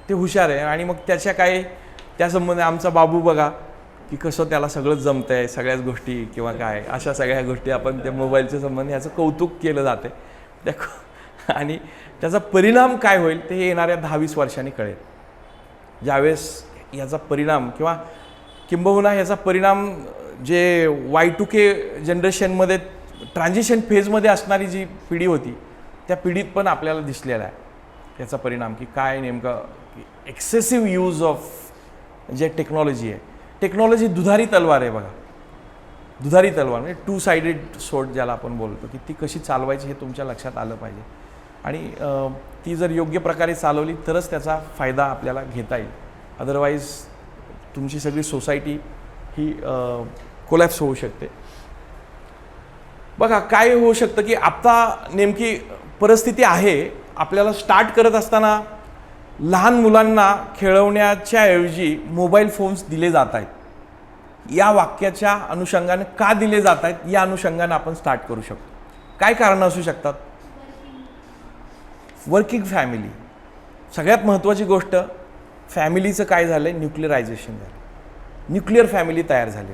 ते हुशार आहे आणि मग त्या संबंधी आमचा बाबू बघा की कसं त्याला सगळंच जमतं आहे, सगळ्याच गोष्टी किंवा काय अशा सगळ्या गोष्टी आपण त्या मोबाईलच्या संबंधी ह्याचं कौतुक केलं जाते आणि त्याचा परिणाम काय होईल ते येणाऱ्या 10-20 वर्षांनी कळेल. ज्यावेळेस याचा परिणाम किंवा किंबहुना ह्याचा परिणाम जे Y2K जनरेशनमध्ये ट्रान्झिशन फेजमध्ये असणारी जी पिढी होती त्या पिढीत पण आपल्याला दिसलेला आहे त्याचा परिणाम, की काय नेमकं एक्सेसिव्ह यूज ऑफ जे टेक्नॉलॉजी आहे. टेक्नॉलॉजी दुधारी तलवार आहे बघा, दुधारी तलवार म्हणजे 2 साइडेड सोर्ड ज्याला आपण बोलतो, की ती कशी चालवायची हे तुमच्या लक्षात आलं पाहिजे. आणि ती जर योग्य प्रकारे चालवली तरच त्याचा फायदा आपल्याला घेता येईल. अदरवाईज तुमची सगळी सोसायटी ही कोलॅप्स होऊ शकते. बघा काय होऊ शकतं की आता नेमकी परिस्थिती आहे, आपल्याला स्टार्ट करत असताना लहान मुलांना खेळवण्याच्या ऐवजी मोबाईल फोन्स दिले जात आहेत. या वाक्याच्या अनुषंगाने का दिले जात आहेत या अनुषंगाने आपण स्टार्ट करू शकतो. काय कारणं असू शकतात? वर्किंग फॅमिली, सगळ्यात महत्त्वाची गोष्ट, फॅमिलीचं काय झालं आहे, न्यूक्लिअरायझेशन झालं. न्यूक्लिअर फॅमिली तयार झाली.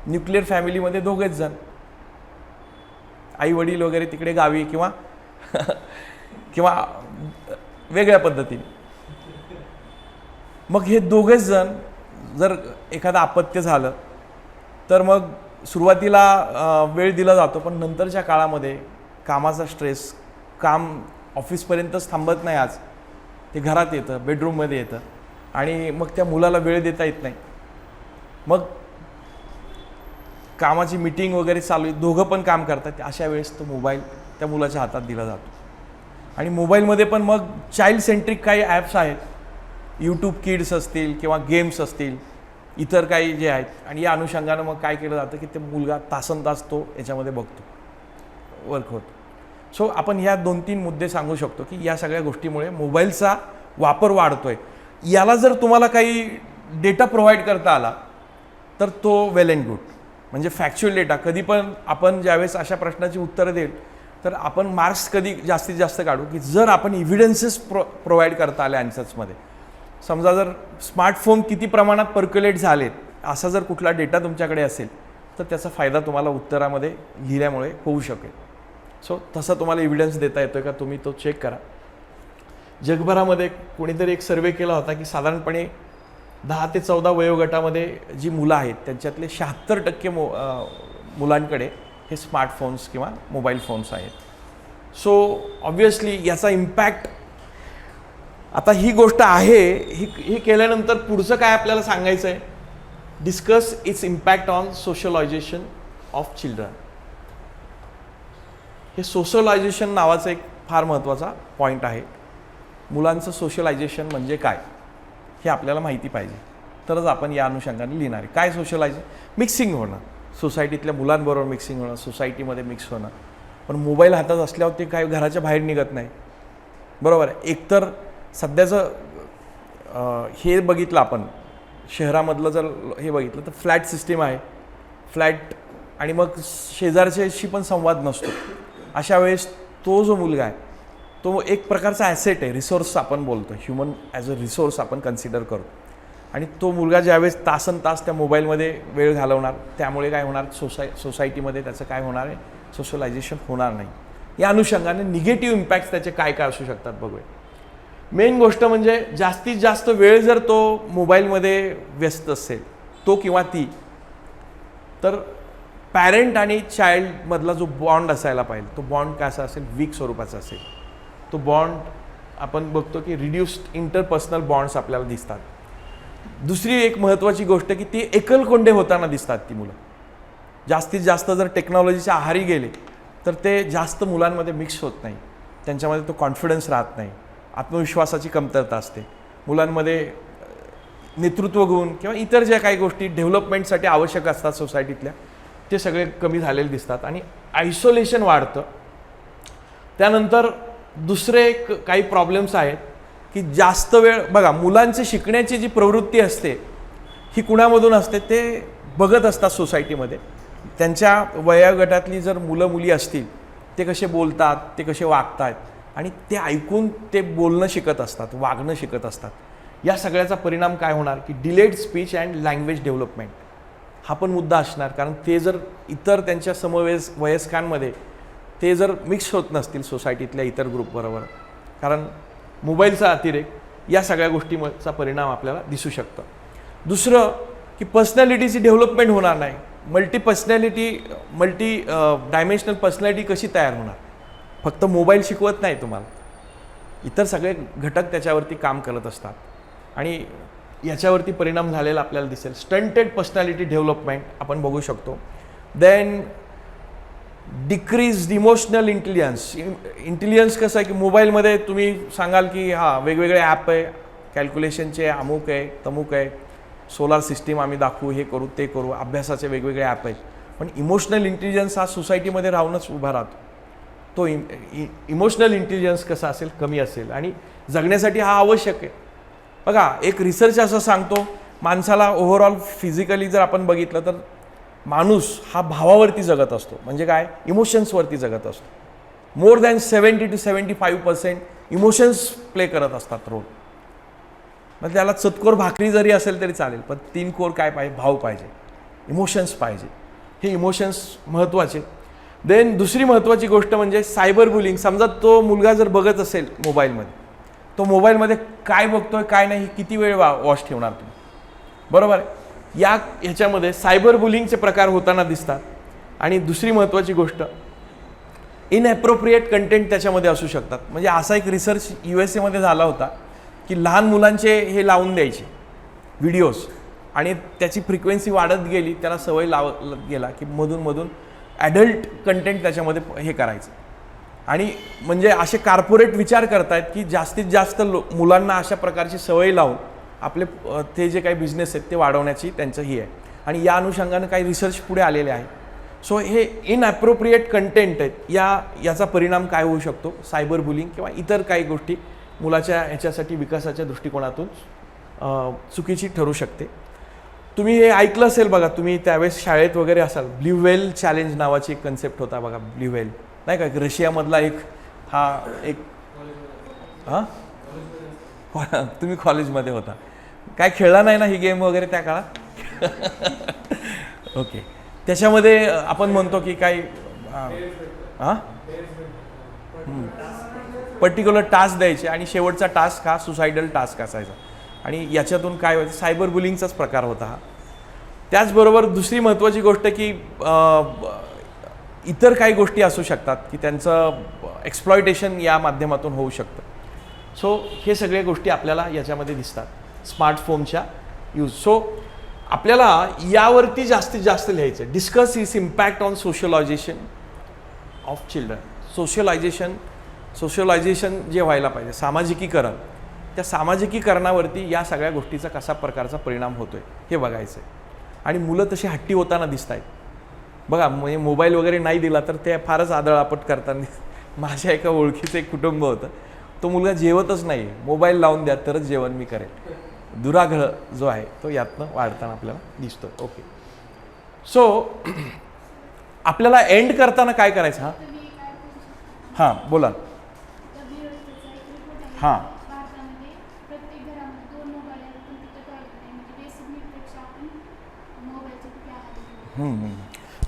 न्यूक्लिअर फॅमिलीमध्ये दोघेच जण, आई वडील वगैरे तिकडे गावी किंवा किंवा वेगळ्या पद्धतीने. मग हे दोघेच जण जर एखादं अपत्य झालं तर मग सुरुवातीला वेळ दिला जातो, पण नंतरच्या काळामध्ये कामाचा स्ट्रेस, काम ऑफिसपर्यंतच थांबत नाही, आज ते घरात येतं, बेडरूममध्ये येतं आणि मग त्या मुलाला वेळ देता येत नाही. मग कामाची मीटिंग वगैरे चालू आहे, दोघं पण काम करतात, अशा वेळेस तो मोबाईल त्या मुलाच्या हातात दिला जातो. आणि मोबाईलमध्ये पण मग चाइल्ड सेंट्रिक काही ॲप्स आहेत, यूट्यूब किड्स असतील किंवा गेम्स असतील, इतर काही जे आहेत. आणि या अनुषंगानं मग काय केलं जातं की ते मुलगा तासनतास तो याच्यामध्ये बघतो, वर्क होतो. सो आपण ह्या 2-3 मुद्दे सांगू शकतो की या सगळ्या गोष्टीमुळे मोबाईलचा वापर वाढतोय. याला जर तुम्हाला काही डेटा प्रोव्हाइड करता आला तर तो वेल अँड गुड. म्हणजे फॅक्च्युअल डेटा कधी पण आपण ज्यावेळेस अशा प्रश्नाची उत्तरं देईल तर आपण मार्क्स कधी जास्तीत जास्त काढू की जर आपण इव्हिडन्सेस प्रोव्हाइड करता आले आन्सर्समध्ये. समजा जर स्मार्टफोन किती प्रमाणात पर्क्युलेट झालेत असा जर कुठला डेटा तुमच्याकडे असेल तर त्याचा फायदा तुम्हाला उत्तरामध्ये लिहिल्यामुळे होऊ शकेल. सो तसा तुम्हाला एव्हिडन्स देता येतो का तुम्ही तो चेक करा. जगभरामध्ये कोणीतरी एक सर्वे केला होता की साधारणपणे 10 ते 14 वयोगटामध्ये जी मुलं आहेत त्यांच्यातले 76% मुलांकडे हे स्मार्टफोन्स किंवा मोबाईल फोन्स आहेत. सो ऑब्वियसली याचा इम्पॅक्ट, आता ही गोष्ट आहे, ही केल्यानंतर पुढचं काय आपल्याला सांगायचं आहे, discuss it's impact on socialisation of children. हे सोशलायझेशन नावाचं एक फार महत्त्वाचा पॉईंट आहे. मुलांचं सोशलायझेशन म्हणजे काय हे आपल्याला माहिती पाहिजे, तरच आपण या अनुषंगाने लिहिणार आहे. काय सोशलायझेशन? मिक्सिंग होणं, सोसायटीतल्या मुलांबरोबर मिक्सिंग होणं, सोसायटीमध्ये मिक्स होणं. पण मोबाईल हातात असल्यावर ते काय घराच्या बाहेर निघत नाही, बरोबर आहे. एकतर सध्याचं हे बघितलं आपण, शहरामधलं जर हे बघितलं तर फ्लॅट सिस्टीम आहे, फ्लॅट, आणि मग शेजारच्याशी पण संवाद नसतो. अशा वेळेस तो जो मुलगा आहे तो एक प्रकारचा ॲसेट आहे, रिसोर्स आपण बोलतो, ह्युमन ॲज अ रिसोर्स आपण कन्सिडर करतो. आणि तो मुलगा ज्यावेळेस तासन तास त्या मोबाईलमध्ये वेळ घालवणार, त्यामुळे काय होणार, सोसायटीमध्ये त्याचं काय होणार आहे, सोशलायझेशन होणार नाही. या अनुषंगाने निगेटिव्ह इम्पॅक्ट्स त्याचे काय काय असू शकतात बघूया. मेन गोष्ट म्हणजे जास्तीत जास्त वेळ जर तो मोबाईलमध्ये व्यस्त असेल, तो किंवा ती, तर पॅरेंट आणि चाइल्डमधला जो बॉन्ड असायला पाहिजे तो बॉन्ड कसा असेल, वीक स्वरूपाचा असेल. तो बॉन्ड आपण बघतो की रिड्यूस्ड इंटरपर्सनल बॉन्ड्स आपल्याला दिसतात. दुसरी एक महत्त्वाची गोष्ट की ती एकलकोंडे होताना दिसतात ती मुलं. जास्तीत जास्त जर टेक्नॉलॉजीच्या आहारी गेले तर ते जास्त मुलांमध्ये मिक्स होत नाही, त्यांच्यामध्ये तो कॉन्फिडन्स राहत नाही, आत्मविश्वासाची कमतरता असते. मुलांमध्ये नेतृत्व गुण किंवा इतर ज्या काही गोष्टी डेव्हलपमेंटसाठी आवश्यक असतात सोसायटीतल्या, ते सगळे कमी झालेले दिसतात आणि आयसोलेशन वाढतं. त्यानंतर दुसरे काही प्रॉब्लेम्स आहेत की जास्त वेळ बघा, मुलांची शिकण्याची जी प्रवृत्ती असते ही कुणामधून असते, ते बघत असतात सोसायटीमध्ये. त्यांच्या वयोगटातली जर मुलं मुली असतील, ते कसे बोलतात, ते कसे वागतात, आणि ते ऐकून ते बोलणं शिकत असतात, वागणं शिकत असतात. या सगळ्याचा परिणाम काय होणार की delayed speech and language development हा पण मुद्दा असणार. कारण ते जर इतर त्यांच्या वयस्कांमध्ये ते जर मिक्स होत नसतील सोसायटीतल्या इतर ग्रुपबरोबर, कारण मोबाईलचा अतिरेक, या सगळ्या गोष्टीचा परिणाम आपल्याला दिसू शकतं. दुसरं की पर्सनॅलिटीची डेव्हलपमेंट होणार नाही. मल्टी डायमेन्शनल पर्सनॅलिटी कशी तयार होणार? फक्त मोबाईल शिकवत नाही तुम्हाला, इतर सगळे घटक त्याच्यावरती काम करत असतात आणि याच्यावरती परिणाम झालेला आपल्याला दिसेल. स्टंटेड पर्सनॅलिटी डेव्हलपमेंट आपण बघू शकतो. देन डिक्रीज इमोशनल इंटेलिजन्स कसं आहे की मोबाईलमध्ये तुम्ही सांगाल की हां वेगवेगळे ॲप आहे, कॅल्क्युलेशनचे अमुक आहे, तमुक आहे, सोलार सिस्टीम आम्ही दाखवू, हे करू, ते करू, अभ्यासाचे वेगवेगळे ॲप आहेत. पण इमोशनल इंटेलिजन्स हा सोसायटीमध्ये राहूनच उभा राहतो. तो इमोशनल इंटेलिजन्स कसा असेल, कमी असेल, आणि जगण्यासाठी हा आवश्यक आहे. बघा, एक रिसर्च असं सांगतो, माणसाला ओव्हरऑल फिजिकली जर आपण बघितलं तर माणूस हा भावावरती जगत असतो, म्हणजे काय, इमोशन्सवरती जगत असतो. More than 70 to 75% emotions play करत असतात रोल. म्हणजे त्याला चतकोर भाकरी जरी असेल तरी चालेल, पण 3 कोर काय पाहिजे, भाव पाहिजे, इमोशन्स पाहिजे. हे इमोशन्स महत्त्वाचे. देन दुसरी महत्त्वाची गोष्ट म्हणजे सायबर बुलिंग. समजा तो मुलगा जर बघत असेल मोबाईलमध्ये, तो मोबाईलमध्ये काय बघतोय काय नाही किती वेळ वॉच ठेवणार तुम्ही, बरोबर आहे. ह्याच्यामध्ये सायबर बुलिंगचे प्रकार होताना दिसतात. आणि दुसरी महत्त्वाची गोष्ट, इनॲप्रोप्रिएट कंटेंट त्याच्यामध्ये असू शकतात. म्हणजे असा एक रिसर्च USA मध्ये झाला होता की लहान मुलांचे हे लावून द्यायचे व्हिडिओज, आणि त्याची फ्रिक्वेन्सी वाढत गेली, त्याला सवय लावत गेला की मधून ॲडल्ट कंटेंट त्याच्यामध्ये हे करायचं. आणि म्हणजे असे कॉर्पोरेट विचार करतायत की जास्तीत जास्त मुलांना अशा प्रकारची सवय लावून आपले ते जे काही बिझनेस आहेत ते वाढवण्याची त्यांचं ही आहे. आणि या अनुषंगानं काही रिसर्च पुढे आलेले आहे. सो हे इनॲप्रोप्रिएट कंटेंट आहेत, याचा परिणाम काय होऊ शकतो, सायबर बुलिंग किंवा इतर काही गोष्टी मुलाच्या ह्याच्यासाठी विकासाच्या दृष्टिकोनातून चुकीची ठरू शकते. तुम्ही हे ऐकलं असेल बघा, तुम्ही त्यावेळेस शाळेत वगैरे असाल, ब्ल्यू व्हेल चॅलेंज नावाची एक कन्सेप्ट होता बघा, ब्ल्यू व्हेल नाही का, रशियामधला एक हां तुम्ही कॉलेजमध्ये होता, काय खेळला नाही ना ही गेम वगैरे त्या काळात? ओके. त्याच्यामध्ये आपण म्हणतो की काही पर्टिक्युलर टास्क द्यायचे आणि शेवटचा टास्क हा सुसाइडल टास्क असायचा. आणि याच्यातून काय व्हायचं, सायबर बुलिंगचाच प्रकार होता हा. त्याचबरोबर दुसरी महत्त्वाची गोष्ट की इतर काही गोष्टी असू शकतात की त्यांचं एक्सप्लॉयटेशन या माध्यमातून होऊ शकतं. सो हे सगळ्या गोष्टी आपल्याला याच्यामध्ये दिसतात स्मार्टफोनच्या यूज. सो आपल्याला यावरती जास्तीत जास्त लिहायचं. Discuss is impact on socialisation of children. Socialisation जे व्हायला पाहिजे, सामाजिकीकरण, त्या सामाजिकीकरणावरती या सगळ्या गोष्टीचा कसा प्रकारचा परिणाम होतोय हे बघायचं आहे. आणि मुलं तशी हट्टी होताना दिसत आहेत बघा. म्हणजे मोबाईल वगैरे नाही दिला तर ते फारच आदळआपट करताना. माझ्या एका ओळखीचं एक कुटुंब होतं, तो मुलगा जेवतच नाही, मोबाईल लावून द्या तरच जेवण मी करेन. दुराग्रह जो आहे तो यातनं वाढताना आपल्याला दिसतो. ओके, सो आपल्याला एंड करताना काय करायचं? हां हां बोला. हां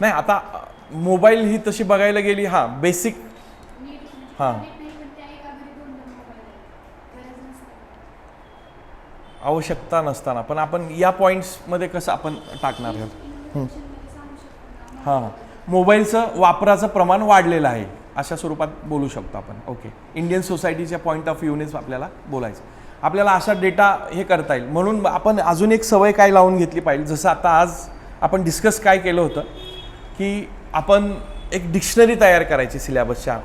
नाही, आता मोबाईल ही तशी बघायला गेली हां बेसिक हां आवश्यकता नसताना, पण आपण या पॉईंट्समध्ये कसं आपण टाकणार आहोत? हां मोबाईलचं वापराचं प्रमाण वाढलेलं आहे अशा स्वरूपात बोलू शकतो आपण. ओके, इंडियन सोसायटीच्या पॉईंट ऑफ व्ह्यूनेच आपल्याला बोलायचं. आपल्याला असा डेटा हे करता येईल म्हणून आपण अजून एक सवय काय लावून घेतली पाहिजे. जसं आता आज आपण डिस्कस काय केलं होतं की आपण एक डिक्शनरी तयार करायची सिलेबसच्या,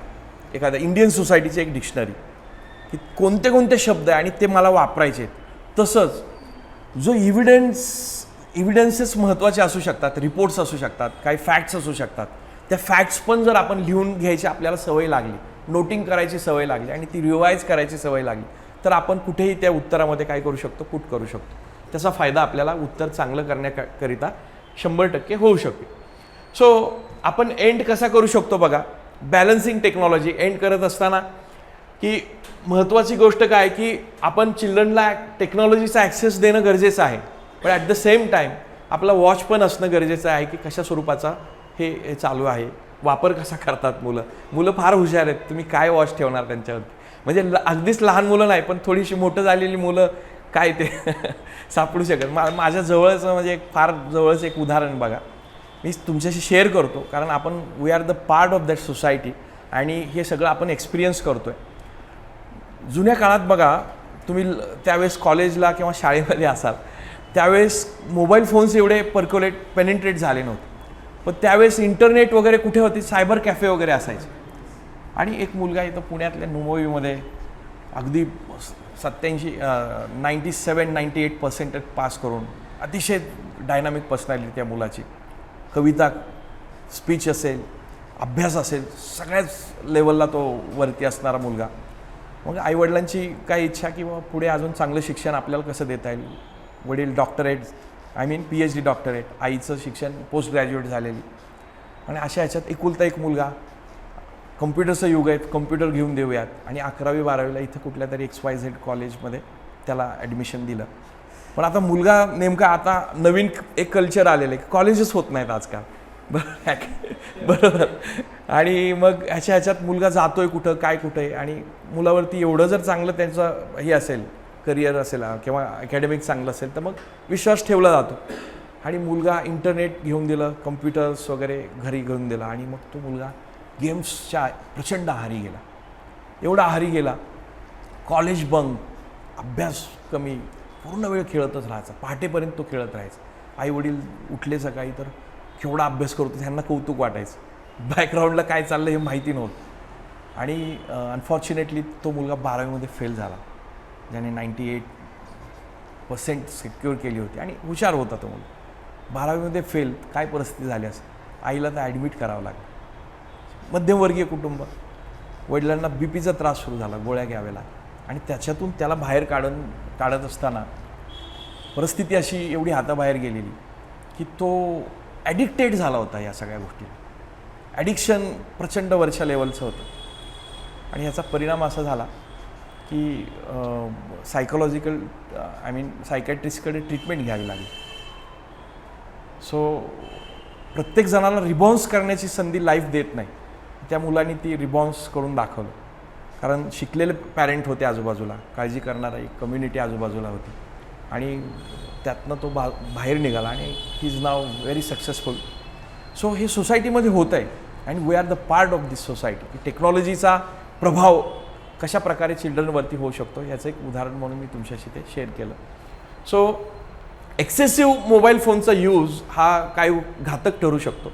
एखाद्या इंडियन सोसायटीची एक डिक्शनरी की कोणते कोणते शब्द आहे आणि ते मला वापरायचे. तसंच जो इव्हिडन्सेस महत्त्वाचे असू शकतात, रिपोर्ट्स असू शकतात, काही फॅक्ट्स असू शकतात, त्या फॅक्ट्स पण जर आपण लिहून घ्यायची आपल्याला सवय लागली, नोटिंग करायची सवय लागली आणि ती रिवाईज करायची सवय लागली तर आपण कुठेही त्या उत्तरामध्ये काय करू शकतो, पुट करू शकतो. त्याचा फायदा आपल्याला उत्तर चांगलं करण्याकरिता 100% होऊ शकते. सो आपण एंड कसा करू शकतो बघा. बॅलन्सिंग टेक्नॉलॉजी एंड करत असताना की महत्त्वाची गोष्ट काय की आपण चिल्ड्रनला टेक्नॉलॉजीचा ॲक्सेस देणं गरजेचं आहे, पण ॲट द सेम टाईम आपला वॉच पण असणं गरजेचं आहे की कशा स्वरूपाचा हे चालू आहे, वापर कसा करतात मुलं फार हुशार आहेत. तुम्ही काय वॉच ठेवणार त्यांच्यावरती? म्हणजे अगदीच लहान मुलं नाही, पण थोडीशी मोठं झालेली मुलं काय ते सापडू शकत. माझ्या जवळचं म्हणजे एक फार जवळचं एक उदाहरण बघा, मी तुमच्याशी शेअर करतो, कारण आपण we are the part of that society आणि हे सगळं आपण एक्सपिरियन्स करतो आहे. जुन्या काळात बघा, तुम्ही त्यावेळेस कॉलेजला किंवा शाळेमध्ये असाल त्यावेळेस मोबाईल फोन्स एवढे पेनिट्रेट झाले नव्हते, पण त्यावेळेस इंटरनेट वगैरे कुठे होती, सायबर कॅफे वगैरे असायचे. आणि एक मुलगा इथं पुण्यातल्या नुमोवीमध्ये अगदी 97-98% पास करून अतिशय डायनामिक पर्सनॅलिटी त्या मुलाची, कविता, स्पीच असेल, अभ्यास असेल, सगळ्याच लेवलला तो वरती असणारा मुलगा. मग आईवडिलांची काय इच्छा की बाबा पुढे अजून चांगलं शिक्षण आपल्याला कसं देता येईल. वडील डॉक्टरेट, PhD डॉक्टरेट, आईचं शिक्षण पोस्ट ग्रॅज्युएट झालेली. आणि अशा ह्याच्यात एकुलता एक मुलगा, कम्प्युटरचं युग आहे, कम्प्युटर घेऊन देऊयात. आणि 11वी-12वीला इथं कुठल्या तरी XYZ कॉलेजमध्ये त्याला ॲडमिशन दिलं. पण आता मुलगा नेमका आता नवीन एक कल्चर आलेलं आहे, कॉलेजेस होत नाहीत आजकाल, बरोबर. आणि मग ह्याच्यात मुलगा जातोय कुठं, काय कुठं आहे. आणि मुलावरती एवढं जर चांगलं त्यांचं हे असेल, करिअर असेल किंवा अकॅडमिक चांगलं असेल तर मग विश्वास ठेवला जातो. आणि मुलगा इंटरनेट घेऊन दिलं, कम्प्युटर्स वगैरे घरी घेऊन दिला. आणि मग तो मुलगा गेम्सच्या प्रचंड आहारी गेला, एवढा आहारी गेला, कॉलेज बंक, अभ्यास कमी, पूर्ण वेळ खेळतच राहायचा, पहाटेपर्यंत तो खेळत राहायचा. आईवडील उठले सकाळी तर केवढा अभ्यास करतो त्यांना कौतुक वाटायचं, बॅकग्राऊंडला काय चाललं हे माहिती नव्हतं. आणि अनफॉर्च्युनेटली तो मुलगा 12वीमध्ये फेल झाला, ज्याने 98% सिक्युअर केली होती आणि हुशार होता तो मुलगा. 12वीमध्ये फेल, काय परिस्थिती झाली असं, आईला तर ॲडमिट करावं लागलं. मध्यमवर्गीय कुटुंब, वडिलांना BPचा त्रास सुरू झाला, गोळ्या घ्याव्या लागल्या. आणि त्याच्यातून त्याला बाहेर काढत असताना परिस्थिती अशी एवढी हाताबाहेर गेलेली की तो ॲडिक्टेड झाला होता या सगळ्या गोष्टी. ॲडिक्शन प्रचंड वरच्या लेवलचं होतं. आणि याचा परिणाम असा झाला की सायकोलॉजिकल सायकॅट्रिस्टकडे ट्रीटमेंट घ्यावी लागली. सो प्रत्येक जणाला रिबॉन्स करण्याची संधी लाईफ देत नाही. त्या मुलांनी ती रिबॉन्स करून दाखवलं, कारण शिकलेले पॅरेंट होते आजूबाजूला, काळजी करणारा एक कम्युनिटी आजूबाजूला होती. आणि त्यातनं तो बाहेर निघाला आणि he is now very successful. So हे सोसायटीमध्ये होत आहे आणि we are the part of this society. की टेक्नॉलॉजीचा प्रभाव कशा प्रकारे चिल्ड्रनवरती होऊ शकतो याचं एक उदाहरण म्हणून मी तुमच्याशी ते शेअर केलं. सो एक्सेसिव्ह मोबाईल फोनचा यूज हा काय घातक ठरू शकतो.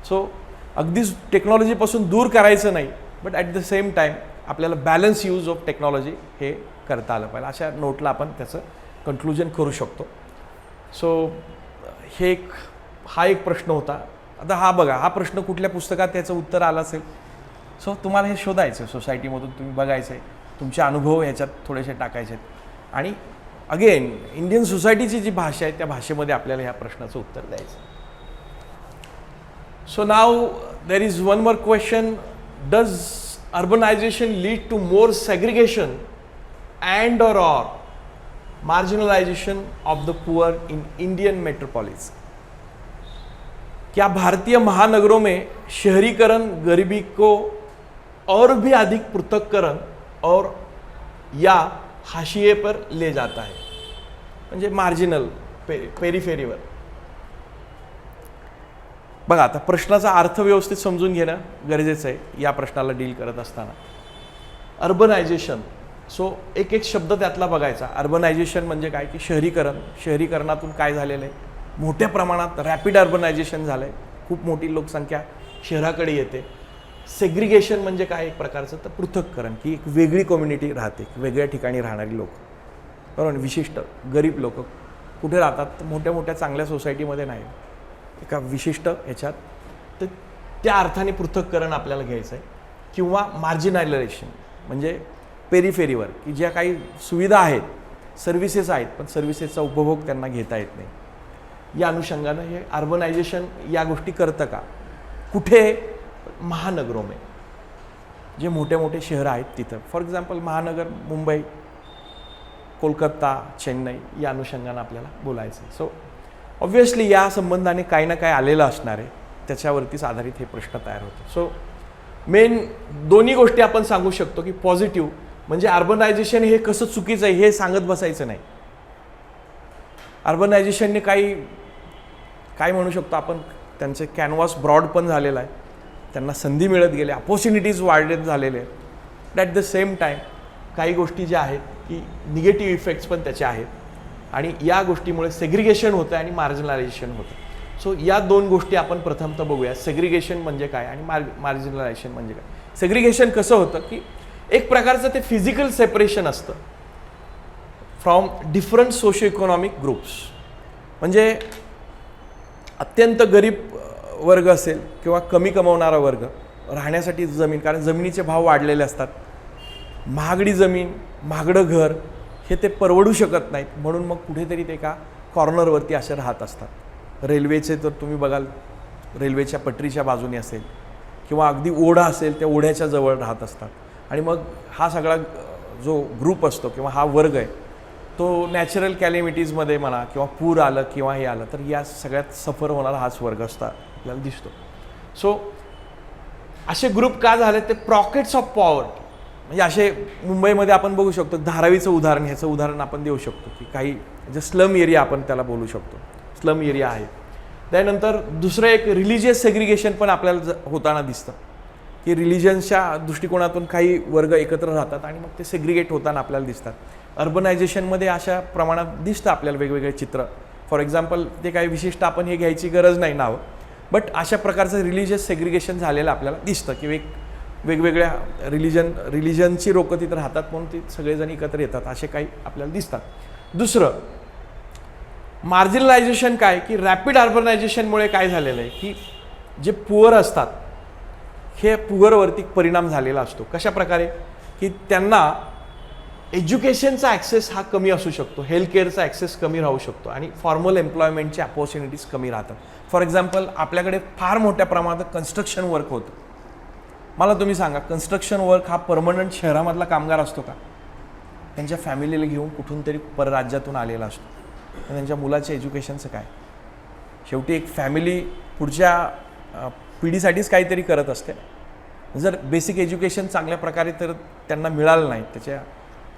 सो अगदीच टेक्नॉलॉजीपासून दूर करायचं नाही, but at the same time आपल्याला बॅलन्स यूज ऑफ टेक्नॉलॉजी हे करता आलं पाहिजे. अशा नोटला आपण त्याचं कन्क्लुजन करू शकतो. सो हा एक प्रश्न होता. आता हा बघा, हा प्रश्न कुठल्या पुस्तकात त्याचं उत्तर आलं असेल. सो तुम्हाला हे शोधायचं, सोसायटीमधून तुम्ही बघायचं आहे, तुमचे अनुभव ह्याच्यात थोडेसे टाकायचे आहेत आणि अगेन इंडियन सोसायटीची जी भाषा आहे त्या भाषेमध्ये आपल्याला ह्या प्रश्नाचं उत्तर द्यायचं. So now there is one more question. Does urbanization lead to more segregation and or marginalization of the poor in Indian metropolis? क्या भारतीय महानगरों में शहरीकरण गरीबी को और भी अधिक पृथक्करण और या हाशिए पर ले जाता है? म्हणजे मार्जिनल पेरिफेरीवर. बघा, आता प्रश्नाचा अर्थ व्यवस्थित समजून घेणं गरजेचं आहे या प्रश्नाला डील करत असताना. अर्बनायझेशन, सो एक एक शब्द त्यातला बघायचा. अर्बनायझेशन म्हणजे काय की शहरीकरण. शहरीकरणातून काय झालेलं आहे, मोठ्या प्रमाणात रॅपिड अर्बनायझेशन झालं आहे, खूप मोठी लोकसंख्या शहराकडे येते. सेग्रिगेशन म्हणजे काय, एक प्रकारचं तर पृथक्करण, की एक वेगळी कम्युनिटी राहते, वेगळ्या ठिकाणी राहणारी लोक, बरोबर. विशिष्ट गरीब लोक कुठे राहतात, मोठ्या मोठ्या चांगल्या सोसायटीमध्ये नाही, एका विशिष्ट ह्याच्यात. तर त्या अर्थाने पृथक्करण आपल्याला घ्यायचं आहे. किंवा मार्जिनायलायझेशन म्हणजे पेरिफेरीवर, की ज्या काही सुविधा आहेत, सर्व्हिसेस आहेत, पण सर्व्हिसेसचा उपभोग त्यांना घेता येत नाही. या अनुषंगानं हे अर्बनायझेशन या गोष्टी करतं का? कुठे? महानगरों में, जे मोठे मोठे शहरं आहेत तिथं. फॉर एक्झाम्पल महानगर, मुंबई, कोलकाता, चेन्नई, या अनुषंगानं आपल्याला बोलायचं आहे. सो ऑब्व्हियसली या संबंधाने काही ना काही आलेलं असणार आहे, त्याच्यावरतीच आधारित हे प्रश्न तयार होते. सो मेन दोन्ही गोष्टी आपण सांगू शकतो की पॉझिटिव्ह म्हणजे अर्बनायझेशन हे कसं चुकीचं आहे हे सांगत बसायचं नाही. अर्बनायझेशनने काय म्हणू शकतो आपण, त्यांचे कॅनव्हास ब्रॉड पण झालेला आहे, त्यांना संधी मिळत गेल्या, अपॉर्च्युनिटीज वाढत झालेले आहेत. ॲट द सेम टाईम काही गोष्टी ज्या आहेत की निगेटिव्ह इफेक्ट्स पण त्याचे आहेत आणि या गोष्टीमुळे सेग्रिगेशन होतं आणि मार्जिनलायझेशन होतं. सो या दोन गोष्टी आपण प्रथमतः बघूया. सेग्रिगेशन म्हणजे काय आणि मार्जिनलायझेशन म्हणजे काय. सेग्रिगेशन कसं होतं की एक प्रकारचं ते फिजिकल सेपरेशन असतं from different socio economic groups. म्हणजे अत्यंत गरीब वर्ग असेल किंवा कमी कमवणारा वर्ग, राहण्यासाठी जमीन, कारण जमिनीचे भाव वाढलेले असतात, महागडी जमीन, महागडं घर हे ते परवडू शकत नाहीत, म्हणून मग कुठेतरी ते एका कॉर्नरवरती असे राहत असतात. रेल्वेचे तर तुम्ही बघाल, रेल्वेच्या पटरीच्या बाजूने असेल किंवा अगदी ओढा असेल त्या ओढ्याच्या जवळ राहत असतात. आणि मग हा सगळा जो ग्रुप असतो किंवा हा वर्ग आहे तो नॅचरल कॅलेमिटीजमध्ये म्हणा किंवा पूर आलं किंवा हे आलं तर या सगळ्यात सफर होणारा हाच वर्ग असता आपल्याला दिसतो. सो असे ग्रुप का झाले, ते पॉकेट्स ऑफ पॉवर्टी. म्हणजे असे मुंबईमध्ये आपण बघू शकतो, धारावीचं उदाहरण, ह्याचं उदाहरण आपण देऊ शकतो की काही जे स्लम एरिया आपण त्याला बोलू शकतो, स्लम एरिया आहे. त्यानंतर दुसरं एक रिलिजियस सेग्रिगेशन पण आपल्याला होताना दिसतं की रिलिजन्सच्या दृष्टिकोनातून काही वर्ग एकत्र राहतात आणि मग ते सेग्रिगेट होताना आपल्याला दिसतात. अर्बनायझेशनमध्ये अशा प्रमाणात दिसतं आपल्याला वेगवेगळे चित्र. फॉर एक्झाम्पल ते काही विशिष्ट आपण हे घ्यायची गरज नाही नावं, बट अशा प्रकारचं रिलिजियस सेग्रिगेशन झालेलं आपल्याला दिसतं की वेगवेगळ्या रिलिजनची लोकं तिथं राहतात म्हणून ते सगळेजण एकत्र येतात, असे काही आपल्याला दिसतात. दुसरं मार्जिनलायझेशन काय की रॅपिड अर्बनायझेशनमुळे काय झालेलं आहे की जे पुअर असतात हे पुअरवरती परिणाम झालेला असतो. कशा प्रकारे की त्यांना एज्युकेशनचा ॲक्सेस हा कमी असू शकतो, हेल्थ केअरचा ॲक्सेस कमी राहू शकतो आणि फॉर्मल एम्प्लॉयमेंटचे अपॉर्च्युनिटीज कमी राहतात. फॉर एक्झाम्पल आपल्याकडे फार मोठ्या प्रमाणात कन्स्ट्रक्शन वर्क होतं. मला तुम्ही सांगा, कन्स्ट्रक्शन वर्क हा परमनंट शहरामधला कामगार असतो का? त्यांच्या फॅमिलीला घेऊन कुठून तरी परराज्यातून आलेला असतो. त्यांच्या मुलाच्या एज्युकेशनचं काय? शेवटी एक फॅमिली पुढच्या पिढीसाठीच काहीतरी करत असते. जर बेसिक एज्युकेशन चांगल्या प्रकारे तर त्यांना मिळालं नाही, त्याच्या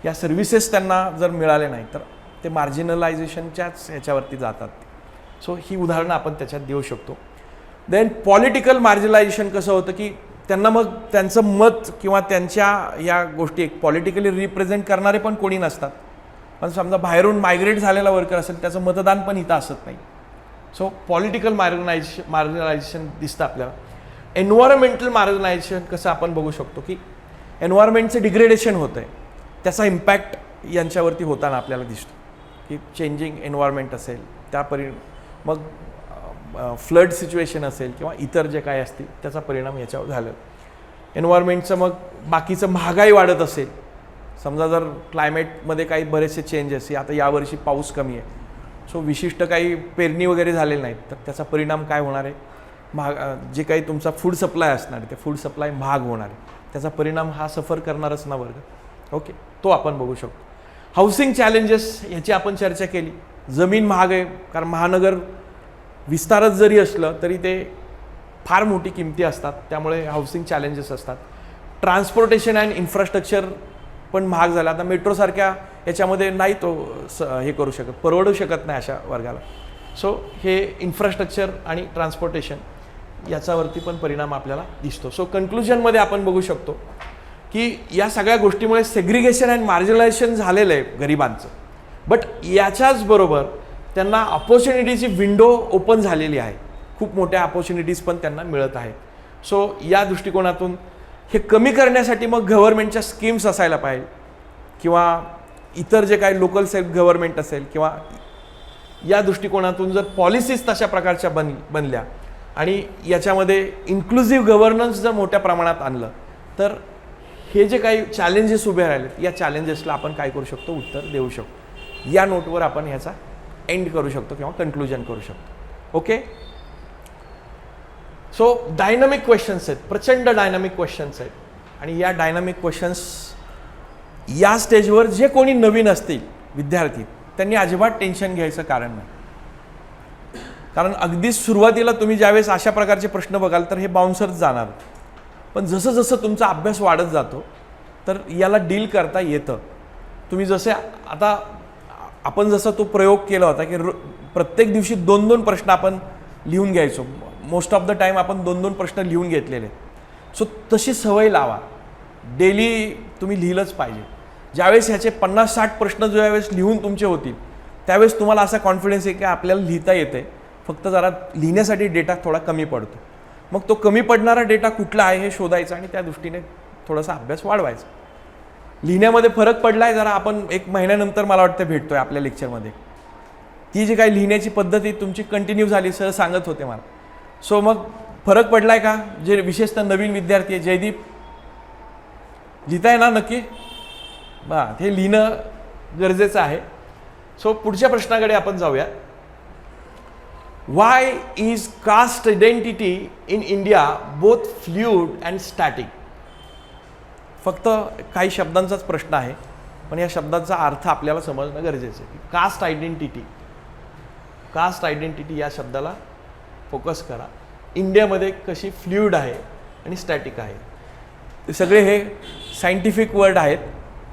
या सर्व्हिसेस त्यांना जर मिळाले नाही तर ते मार्जिनलायझेशनच्याच ह्याच्यावरती जातात. सो ही उदाहरणं आपण त्याच्यात देऊ शकतो. देन पॉलिटिकल मार्जिनलायझेशन कसं होतं की त्यांना मग त्यांचं मत किंवा त्यांच्या या गोष्टी एक पॉलिटिकली रिप्रेझेंट करणारे पण कोणी नसतात. पण समजा बाहेरून मायग्रेट झालेला वर्कर असेल त्याचं मतदान पण इथं असत नाही. सो पॉलिटिकल मार्जिनलायझेशन दिसतं आपल्याला. एन्व्हायरमेंटल मार्जिनलायझेशन कसं आपण बघू शकतो की एन्व्हायरमेंटचं डिग्रेडेशन होतं आहे, त्याचा इम्पॅक्ट यांच्यावरती होताना आपल्याला दिसतो की चेंजिंग एन्व्हायरमेंट असेल त्या मग फ्लड सिच्युएशन असेल किंवा इतर जे काय असतील त्याचा परिणाम याच्यावर झालं. एन्व्हायरमेंटचं मग बाकीचं महागाई वाढत असेल, समजा जर क्लायमेटमध्ये काही बरेचसे चेंजेस, आता यावर्षी पाऊस कमी आहे, सो विशिष्ट काही पेरणी वगैरे झालेली नाहीत, तर त्याचा परिणाम काय होणार आहे, जे काही तुमचा फूड सप्लाय असणार आहे ते फूड सप्लाय महाग होणार आहे, त्याचा परिणाम हा सफर करणारच ना वर्ग. ओके, तो आपण बघू शकतो. हाऊसिंग चॅलेंजेस याची आपण चर्चा केली. जमीन महाग आहे, कारण महानगर विस्तारच जरी असलं तरी ते फार मोठी किमती असतात, त्यामुळे हाऊसिंग चॅलेंजेस असतात. ट्रान्सपोर्टेशन अँड इन्फ्रास्ट्रक्चर पण महाग झाला. आता मेट्रोसारख्या याच्यामध्ये नाही तो हे करू शकत, परवडू शकत नाही अशा वर्गाला. सो हे इन्फ्रास्ट्रक्चर आणि ट्रान्सपोर्टेशन याच्यावरती पण परिणाम आपल्याला दिसतो. सो कन्क्लुजनमध्ये आपण बघू शकतो की या सगळ्या गोष्टीमुळे सेग्रिगेशन अँड मार्जिनलायझेशन झालेलं आहे गरिबांचं, बट याच्याच बरोबर त्यांना अपॉर्च्युनिटीची विंडो ओपन झालेली आहे. खूप मोठ्या अपॉर्च्युनिटीज पण त्यांना मिळत आहेत. सो या दृष्टिकोनातून हे कमी करण्यासाठी मग गव्हर्नमेंटच्या स्कीम्स असायला पाहिजे किंवा इतर जे काही लोकल सेल्फ गव्हर्नमेंट असेल किंवा या दृष्टिकोनातून जर पॉलिसीज तशा प्रकारच्या बनल्या आणि याच्यामध्ये इन्क्लुझिव्ह गव्हर्नन्स जर मोठ्या प्रमाणात आणलं तर हे जे काही चॅलेंजेस उभे राहिलेत या चॅलेंजेसला आपण काय करू शकतो, उत्तर देऊ शकतो. या नोटवर आपण ह्याचा एंड करू शकतो किंवा कन्क्लुजन करू शकतो. ओके, सो डायनामिक क्वेश्चन्स आहेत, प्रचंड डायनामिक क्वेश्चन्स आहेत. आणि या डायनामिक क्वेश्चन्स या स्टेजवर जे कोणी नवीन असतील विद्यार्थी त्यांनी अजिबात टेन्शन घ्यायचं कारण नाही. कारण अगदी सुरुवातीला तुम्ही ज्यावेळेस अशा प्रकारचे प्रश्न बघाल तर हे बाउन्सर्स जाणार, पण जसं जसं तुमचा अभ्यास वाढत जातो तर याला डील करता येतं. तुम्ही जसे आता आपण जसा तो प्रयोग केला होता की प्रत्येक दिवशी 2-2 प्रश्न आपण लिहून घ्यायचो, मोस्ट ऑफ द टाईम आपण 2-2 प्रश्न लिहून घेतलेले. सो तशी सवय लावा, डेली तुम्ही लिहिलंच पाहिजे. ज्यावेळेस ह्याचे 50-60 प्रश्न ज्यावेळेस लिहून तुमचे होतील त्यावेळेस तुम्हाला असा कॉन्फिडन्स आहे की आपल्याला लिहिता येते, फक्त जरा लिहिण्यासाठी डेटा थोडा कमी पडतो. मग तो कमी पडणारा डेटा कुठला आहे हे शोधायचा आणि त्या दृष्टीने थोडासा अभ्यास वाढवायचा. लिहिण्यामध्ये फरक पडला आहे जरा, आपण 1 महिन्यानंतर मला वाटतं भेटतोय आपल्या लेक्चरमध्ये. ती जी काही लिहिण्याची पद्धती तुमची कंटिन्यू झाली, सर सांगत होते मला. सो मग फरक पडला आहे का, जे विशेषतः नवीन विद्यार्थी आहे, जयदीप लिहिताय ना नक्की? हे लिहिणं गरजेचं आहे. सो पुढच्या प्रश्नाकडे आपण जाऊया. Why is caste identity in India both fluid and static? फक्त काही शब्दांचाच प्रश्न आहे, पण या शब्दांचा अर्थ आपल्याला समजणं गरजेचं आहे. कास्ट आयडेंटिटी या शब्दाला फोकस करा. इंडियामध्ये कशी फ्लुइड आहे आणि स्टॅटिक आहे. ते सगळे हे सायंटिफिक वर्ड आहेत,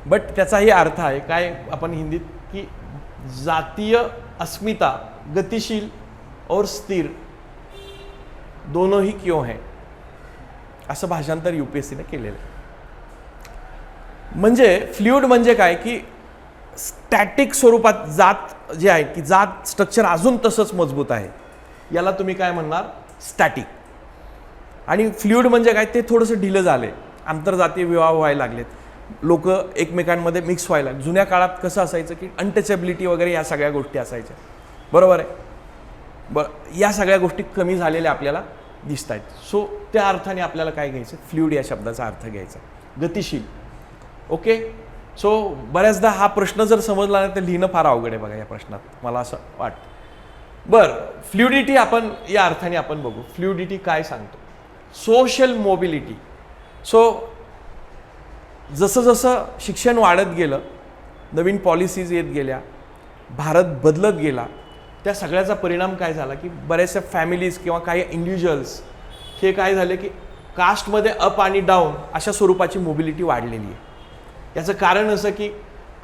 बट त्याचाही अर्थ आहे काय आपण हिंदीत की जातीय अस्मिता गतिशील और स्थिर दोनों ही क्यों है, असं भाषांतर UPSCने केलेलं आहे. म्हणजे फ्लुइड म्हणजे काय की स्टॅटिक स्वरूपात जात जे आहे की जात स्ट्रक्चर अजून तसंच मजबूत आहे, याला तुम्ही काय म्हणणार, स्टॅटिक. आणि फ्लुइड म्हणजे काय, ते थोडंसं ढिलं झालंय, आंतरजातीय विवाह व्हायला लागलेत, लोक एकमेकांमध्ये मिक्स व्हायला. जुन्या काळात कसं असायचं की अनटचेबिलिटी वगैरे या सगळ्या गोष्टी असायच्या, बरोबर आहे. या सगळ्या गोष्टी कमी झालेल्या आपल्याला दिसत आहेत. सो त्या अर्थाने आपल्याला काय घ्यायचं, फ्लुइड या शब्दाचा अर्थ घ्यायचा, गतिशील. ओके, सो बऱ्याचदा हा प्रश्न जर समजला नाही तर लिहिणं फार अवघड आहे बघा या प्रश्नात, मला असं वाटतं. बरं, फ्लुइडिटी आपण या अर्थाने आपण बघू. फ्लुइडिटी काय सांगतो, सोशल मोबिलिटी. सो जसं जसं शिक्षण वाढत गेलं, नवीन पॉलिसीज येत गेल्या, भारत बदलत गेला, त्या सगळ्याचा परिणाम काय झाला की बऱ्याचशा फॅमिलीज किंवा काही इंडिव्हिज्युअल्स हे काय झाले की कास्टमध्ये अप आणि डाऊन अशा स्वरूपाची मोबिलिटी वाढलेली आहे. याचं कारण असं की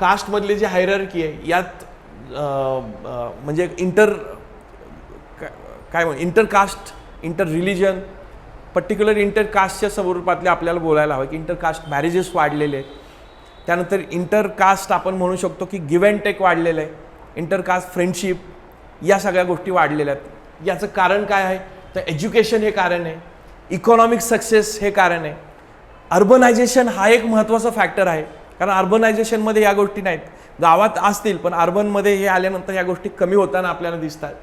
कास्टमधली जी हायरार्की आहे यात म्हणजे काय इंटरकास्ट, इंटर रिलिजन, पर्टिक्युलर इंटरकास्टच्या स्वरूपातले आपल्याला बोलायला हवं की इंटरकास्ट मॅरेजेस वाढलेले आहेत. त्यानंतर इंटरकास्ट आपण म्हणू शकतो की गिव्ह अँड टेक वाढलेलं आहे, इंटरकास्ट फ्रेंडशिप, या सगळ्या गोष्टी वाढलेल्या आहेत. याचं कारण काय आहे तर एज्युकेशन हे कारण आहे, इकॉनॉमिक सक्सेस हे कारण आहे, अर्बनायझेशन हा एक महत्त्वाचा फॅक्टर आहे. कारण अर्बनायझेशनमध्ये या गोष्टी नाहीत, गावात असतील पण अर्बनमध्ये हे आल्यानंतर या गोष्टी कमी होताना आपल्याला दिसतात.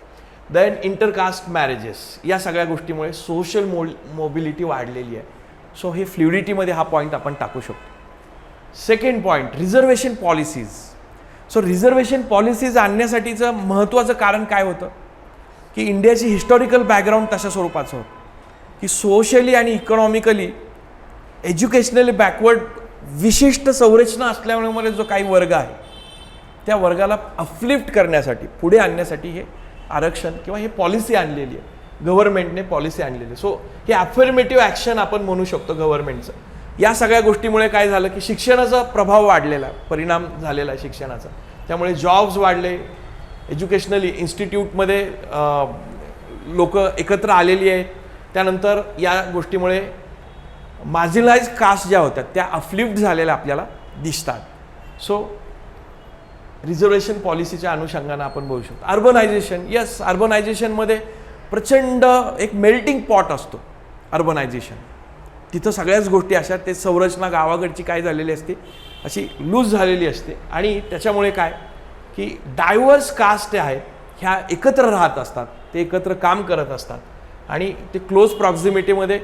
देन इंटरकास्ट मॅरेजेस, या सगळ्या गोष्टीमुळे सोशल मोबिलिटी वाढलेली आहे. सो हे फ्लुइडिटीमध्ये हा पॉईंट आपण टाकू शकतो. Second point, reservation policies. So reservation policies आणण्यासाठीचं महत्त्वाचं कारण काय होतं की इंडियाची हिस्टॉरिकल बॅकग्राऊंड तशा स्वरूपाचं होतं की सोशली आणि इकॉनॉमिकली एज्युकेशनली बॅकवर्ड विशिष्ट संरचना असल्यामुळे जो काही वर्ग आहे त्या वर्गाला अपलिफ्ट करण्यासाठी, पुढे आणण्यासाठी हे आरक्षण किंवा हे पॉलिसी आणलेली आहे, गव्हर्नमेंटने पॉलिसी आणलेली आहे. सो हे अफर्मेटिव्ह ॲक्शन आपण म्हणू शकतो गव्हर्नमेंटचं. या सगळ्या गोष्टीमुळे काय झालं की शिक्षणाचा प्रभाव वाढलेला, परिणाम झालेला आहे शिक्षणाचा. त्यामुळे जॉब्स वाढले, एज्युकेशनली इन्स्टिट्यूटमध्ये लोक एकत्र आलेली आहेत. त्यानंतर या गोष्टीमुळे मार्जिनलाइज कास्ट ज्या होत्या त्या अपलिफ्ट झालेल्या आपल्याला दिसतात. सो रिझर्वेशन पॉलिसीच्या अनुषंगानं आपण बघू शकतो. अर्बनायझेशन, यस, अर्बनायझेशनमध्ये प्रचंड एक मेल्टिंग पॉट असतो अर्बनायझेशन. तिथं सगळ्याच गोष्टी अशा, ते संरचना गावाकडची काय झालेली असते अशी लूज झालेली असते आणि त्याच्यामुळे काय की डायव्हर्स कास्ट आहेत ह्या एकत्र राहत असतात, ते एकत्र काम करत असतात आणि ते क्लोज प्रॉक्झिमिटीमध्ये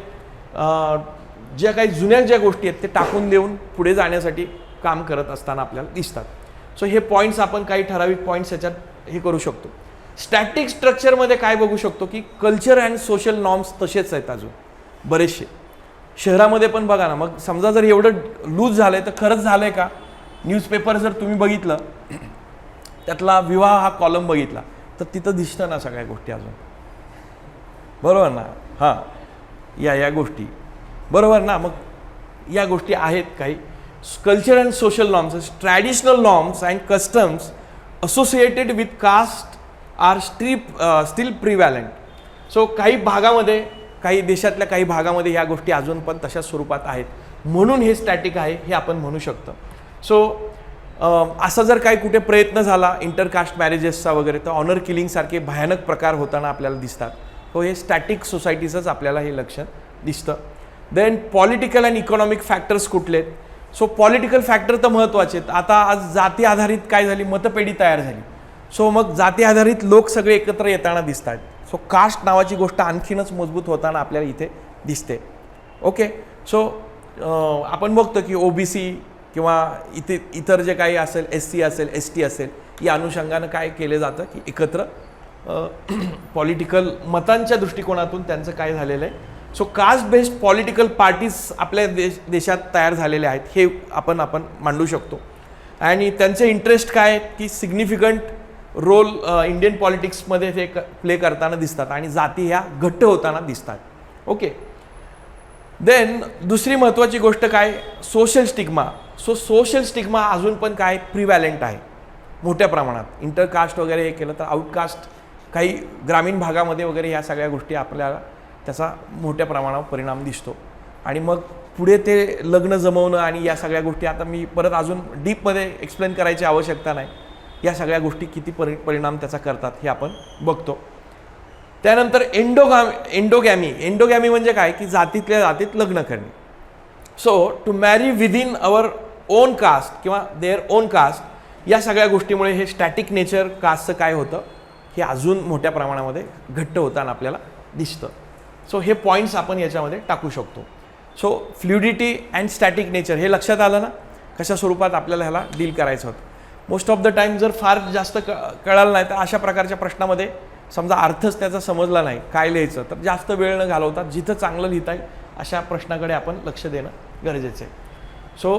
ज्या काही जुन्या ज्या गोष्टी आहेत ते टाकून देऊन पुढे जाण्यासाठी काम करत असताना आपल्याला दिसतात. सो हे पॉईंट्स आपण काही ठराविक पॉईंट्स याच्यात हे करू शकतो. स्टॅटिक स्ट्रक्चरमध्ये काय बघू शकतो की कल्चर अँड सोशल नॉर्म्स तसेच आहेत अजून बरेचसे. शहरामध्ये पण बघा ना, मग समजा जर एवढं लूज झालं आहे तर खरंच झालं आहे का? न्यूजपेपर जर तुम्ही बघितलं, त्यातला विवाह हा कॉलम बघितला तर तिथं दिसतं ना सगळ्या गोष्टी अजून, बरोबर ना? हां, या गोष्टी बरोबर ना. मग या गोष्टी आहेत काही. Culture and social norms, traditional norms and customs associated with caste are still prevalent. So काही भागामध्ये, काही देशातल्या काही भागामध्ये ह्या गोष्टी अजून पण तशाच स्वरूपात आहेत, म्हणून हे स्टॅटिक आहे हे आपण म्हणू शकतो. सो असा जर काही कुठे प्रयत्न झाला इंटरकास्ट मॅरेजेसचा वगैरे तर ऑनर किलिंगसारखे भयानक प्रकार होताना आपल्याला दिसतात. हो, हे स्टॅटिक सोसायटीचंच आपल्याला हे लक्षण दिसतं. Then political and economic factors कुठले आहेत? सो पॉलिटिकल फॅक्टर तर महत्त्वाचे आहेत. आता आज जाती आधारित काय झाली, मतपेढी तयार झाली. सो मग जाती आधारित लोक सगळे एकत्र येताना दिसत आहेत. सो कास्ट नावाची गोष्ट आणखीनच मजबूत होताना आपल्याला इथे दिसते. ओके, सो आपण बघतो की OBC किंवा इतर जे काही असेल, SC असेल, ST असेल, या अनुषंगानं काय केलं जातं की एकत्र पॉलिटिकल मतांच्या दृष्टिकोनातून त्यांचं काय झालेलं आहे. So caste based political parties आपल्या देशात तयार झालेले आहेत हे आपण मांडू शकतो. आणि त्यांचे इंटरेस्ट काय आहेत की सिग्निफिकंट रोल इंडियन पॉलिटिक्समध्ये ते प्ले करताना दिसतात आणि जाती ह्या घट्ट होताना दिसतात. ओके, देन दुसरी महत्त्वाची गोष्ट काय, social stigma. So social stigma अजून पण काय प्रिव्हॅलंट आहे मोठ्या प्रमाणात. इंटरकास्ट वगैरे हे केलं तर आउटकास्ट काही ग्रामीण भागामध्ये वगैरे ह्या सगळ्या गोष्टी आपल्याला त्याचा मोठ्या प्रमाणावर परिणाम दिसतो. आणि मग पुढे ते लग्न जमवणं आणि या सगळ्या गोष्टी आता मी परत अजून डीपमध्ये एक्सप्लेन करायची आवश्यकता नाही. या सगळ्या गोष्टी किती परिणाम त्याचा करतात हे आपण बघतो. त्यानंतर एंडोगॅमी म्हणजे काय की जातीतल्या जातीत लग्न करणे. So to marry within our own caste किंवा देअर ओन कास्ट, या सगळ्या गोष्टीमुळे हे स्टॅटिक नेचर कास्टचं काय होतं हे अजून मोठ्या प्रमाणामध्ये घट्ट होताना आपल्याला दिसतं. सो हे पॉईंट्स आपण याच्यामध्ये टाकू शकतो. So fluidity and static nature हे लक्षात आलं ना, कशा स्वरूपात आपल्याला ह्याला डील करायचं होतं. मोस्ट ऑफ द टाईम जर फार जास्त कळालं नाही तर अशा प्रकारच्या प्रश्नामध्ये समजा अर्थच त्याचा समजला नाही काय लिहायचं तर जास्त वेळ न घालवता जिथं चांगलं लिहिता येईल अशा प्रश्नाकडे आपण लक्ष देणं गरजेचं आहे. सो